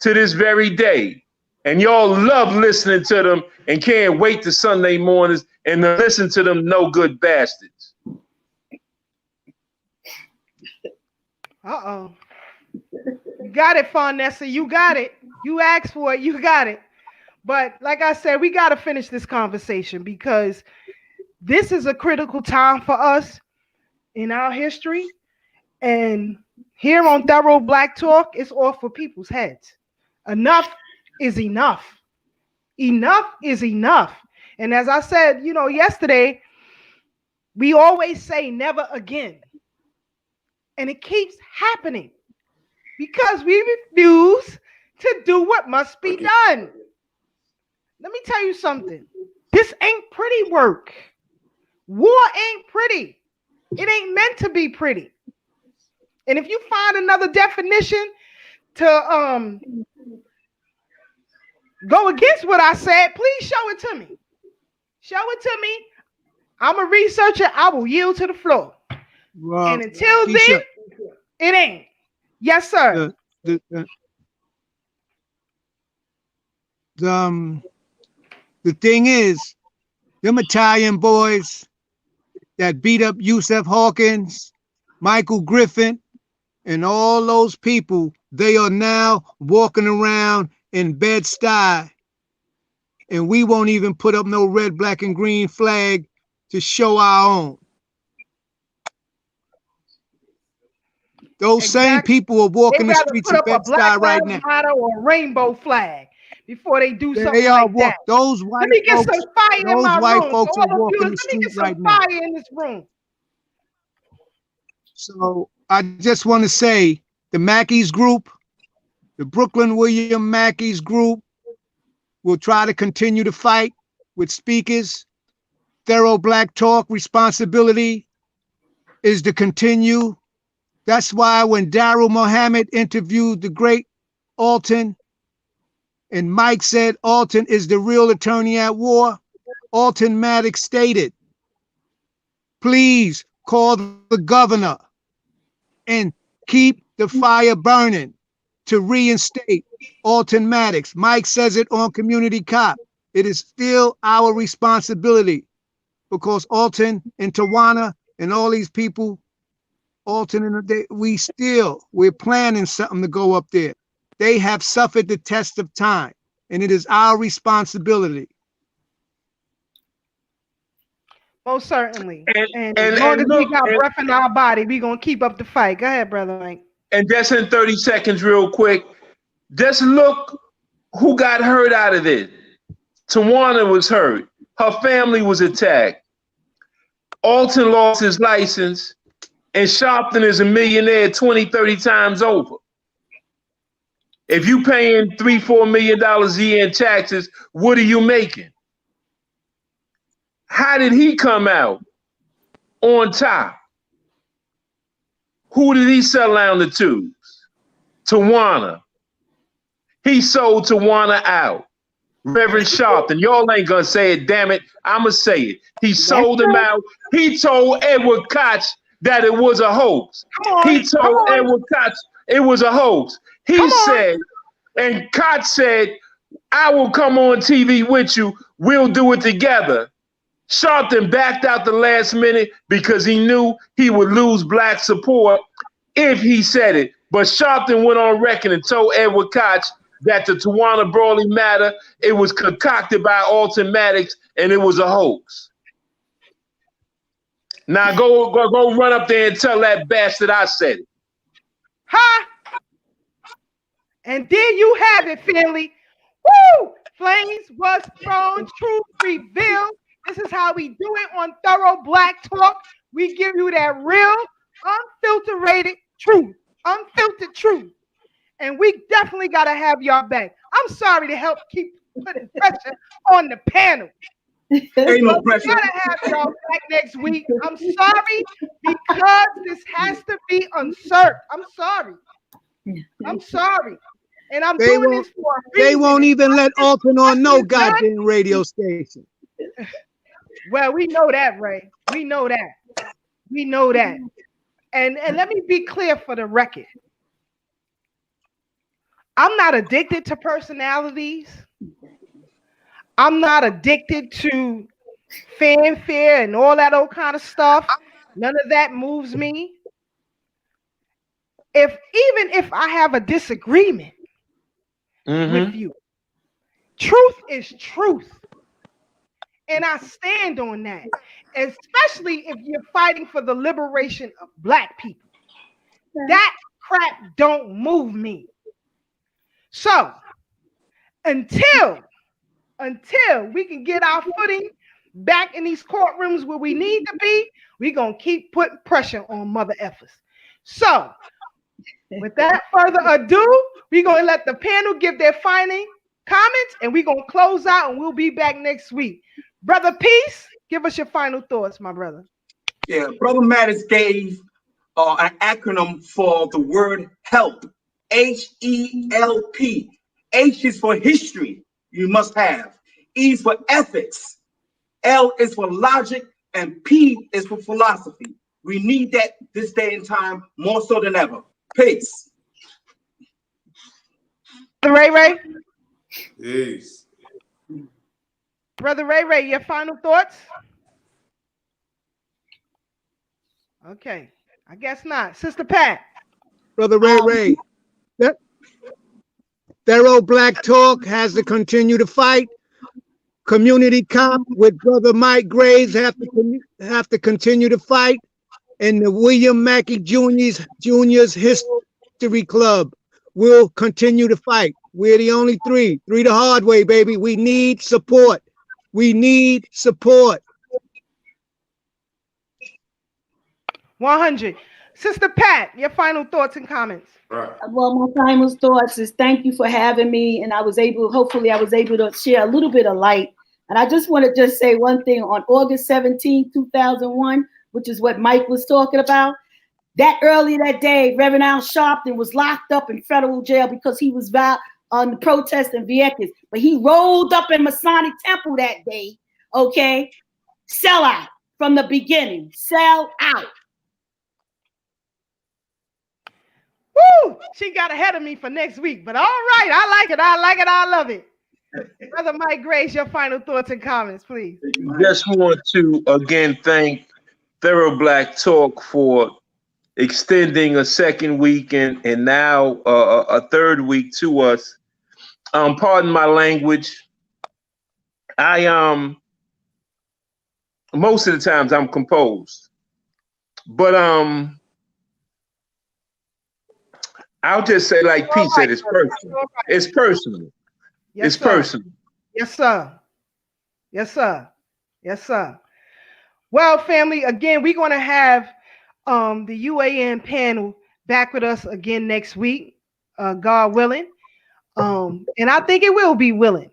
to this very day. And y'all love listening to them and can't wait to Sunday mornings and to listen to them no good bastards. Uh-oh. You got it, Farnessa. You got it. You asked for it. You got it. But like I said, we got to finish this conversation because this is a critical time for us in our history. And here on Thorough Black Talk, it's all for people's heads. Enough is enough. Enough is enough. And as I said, you know, yesterday, we always say never again. And it keeps happening because we refuse to do what must be done. Let me tell you something. This ain't pretty work. War ain't pretty. It ain't meant to be pretty. And if you find another definition to go against what I said, please show it to me. Show it to me. I'm a researcher. I will yield to the floor. Well, and until then, it ain't. Yes, sir. The thing is, them Italian boys that beat up Yusef Hawkins, Michael Griffith, and all those people, they are now walking around in Bed-Stuy, and we won't even put up no red, black, and green flag to show our own. Those same people are walking the streets of Bed-Stuy right now. Or a rainbow flag before they do something They are like that. Those white let me get folks, some fire in my white room. folks So are walking the streets right now. Fire in this room. So I just want to say the Mackey's group, The Brooklyn William Mackey's group will try to continue to fight with speakers. Thorough Black Talk responsibility is to continue. That's why when Darrell Muhammad interviewed the great Alton, and Mike said Alton is the real attorney at war, Alton Maddox stated, please call the governor and keep the fire burning to reinstate Alton Maddox. Mike says it on Community Cop. It is still our responsibility because Alton and Tawana and all these people, Alton and we're planning something to go up there. They have suffered the test of time, and it is our responsibility. Most certainly. And as long as we got breath in our body, we're going to keep up the fight. Go ahead, Brother Mike. And just in 30 seconds, real quick, just look who got hurt out of this. Tawana was hurt. Her family was attacked. Alton lost his license, and Sharpton is a millionaire 20, 30 times over. If you paying $3-4 million a year in taxes, what are you making? How did he come out on top? Who did he sell down the tubes? Tawana. He sold Tawana out. Reverend Sharpton, y'all ain't gonna say it, damn it. I'ma say it. He sold him out. He told Edward Koch that it was a hoax. He told Edward Koch it was a hoax. He said, and Koch said, I will come on TV with you. We'll do it together. Sharpton backed out the last minute because he knew he would lose black support if he said it. But Sharpton went on record and told Edward Koch that the Tawana Brawley matter, it was concocted by Alton Maddox and it was a hoax. Now go run up there and tell that bastard I said it. Ha! And there you have it, family. Woo! Flames was thrown, truth revealed. This is how we do it on Thorough Black Talk. We give you that real, unfiltered truth, unfiltered truth. And we definitely got to have y'all back. I'm sorry to help keep putting pressure on the panel. Ain't no pressure. We got to have y'all back next week. I'm sorry because this has to be unserved. I'm sorry. I'm sorry. And I'm doing this for a reason. They won't even let Alton on no goddamn radio station. Well, we know that, Ray. We know that. We know that. And let me be clear for the record. I'm not addicted to personalities. I'm not addicted to fanfare and all that old kind of stuff. None of that moves me. Even if I have a disagreement with you, truth is truth. And I stand on that, especially if you're fighting for the liberation of black people. That crap don't move me. So until we can get our footing back in these courtrooms where we need to be, we're going to keep putting pressure on mother effers. So without further ado, we're going to let the panel give their final comments, and we're going to close out, and we'll be back next week. Brother Peace, give us your final thoughts, my brother. Yeah, Brother Mattis gave an acronym for the word HELP. HELP. H is for history, you must have. E is for ethics. L is for logic, and P is for philosophy. We need that this day and time more so than ever. Peace. Ray. Peace. Brother Ray, your final thoughts? Okay, I guess not. Sister Pat. Brother Ray. Thorough Black Talk has to continue to fight. Community Cop with Brother Mike Graves have to continue to fight. And the William Mackey Jr.'s History Club will continue to fight. We're the only three the hard way, baby. We need support. We need support. 100. Sister Pat, your final thoughts and comments. Right. Well, my final thoughts is thank you for having me, and hopefully I was able to share a little bit of light. And I just want to just say one thing. On August 17, 2001, which is what Mike was talking about, that earlier that day, Reverend Al Sharpton was locked up in federal jail because he was on the protest in Vieques. But he rolled up in Masonic Temple that day, okay? Sell out from the beginning. Sell out. Woo! She got ahead of me for next week, but all right. I like it. I love it. Brother Mike Grace, your final thoughts and comments, please. Just want to again thank Thorough Black Talk for extending a second week and now a third week to us. Pardon my language. I most of the times I'm composed, but I'll just say, like Pete said, it's personal. It's personal. Yes, it's sir. personal. Yes, sir. Yes, sir. Yes, sir. Well, family, again, we're going to have the UAN panel back with us again next week, God willing. And I think it will be willing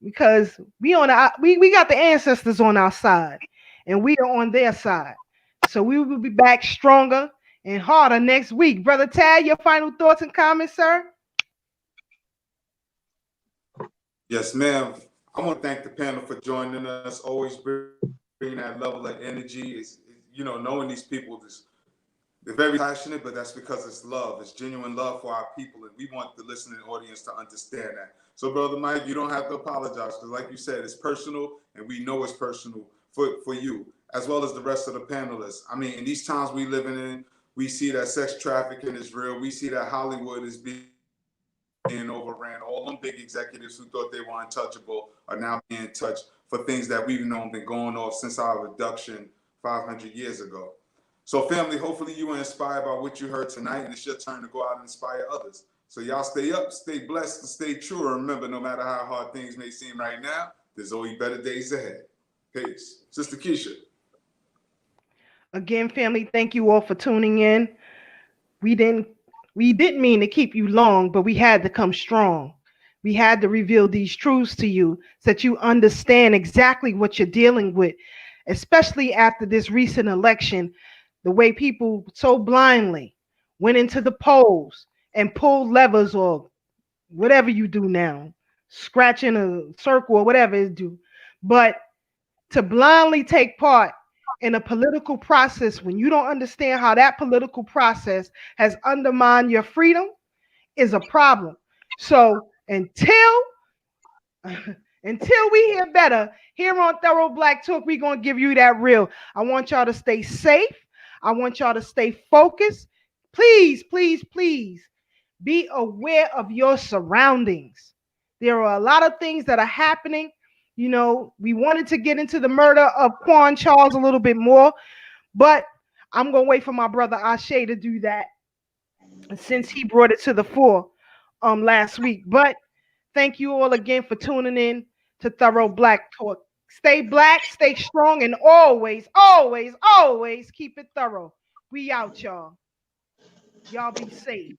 because we got the ancestors on our side and we are on their side. So we will be back stronger and harder next week. Brother Tad, your final thoughts and comments, sir? Yes, ma'am. I want to thank the panel for joining us. Always bringing that level of energy. Is knowing these people, they're very passionate, but that's because it's love. It's genuine love for our people, and we want the listening audience to understand that. So, Brother Mike, you don't have to apologize because, like you said, it's personal, and we know it's personal for you, as well as the rest of the panelists. I mean, in these times we living in, we see that sex trafficking is real. We see that Hollywood is being overran. All them big executives who thought they were untouchable are now being touched for things that we've known been going off since our abduction 500 years ago. So family, hopefully you were inspired by what you heard tonight, and it's your turn to go out and inspire others. So y'all stay up, stay blessed, and stay true. And remember, no matter how hard things may seem right now, there's always better days ahead. Peace. Sister Keisha. Again, family, thank you all for tuning in. We didn't mean to keep you long, but we had to come strong. We had to reveal these truths to you so that you understand exactly what you're dealing with, especially after this recent election, the way people so blindly went into the polls and pulled levers or whatever you do now, scratching a circle or whatever it do. But to blindly take part in a political process when you don't understand how that political process has undermined your freedom is a problem. So until we hear better here on Thorough Black Talk, we're going to give you that real. I want y'all to stay safe. I want y'all to stay focused. Please, please, please be aware of your surroundings. There are a lot of things that are happening. You know, we wanted to get into the murder of Quan Charles a little bit more, but I'm going to wait for my brother Ashe to do that since he brought it to the fore last week. But thank you all again for tuning in to Thorough Black Talk. Stay black, stay strong, and always, always, always keep it thorough. We out, y'all. Y'all be safe.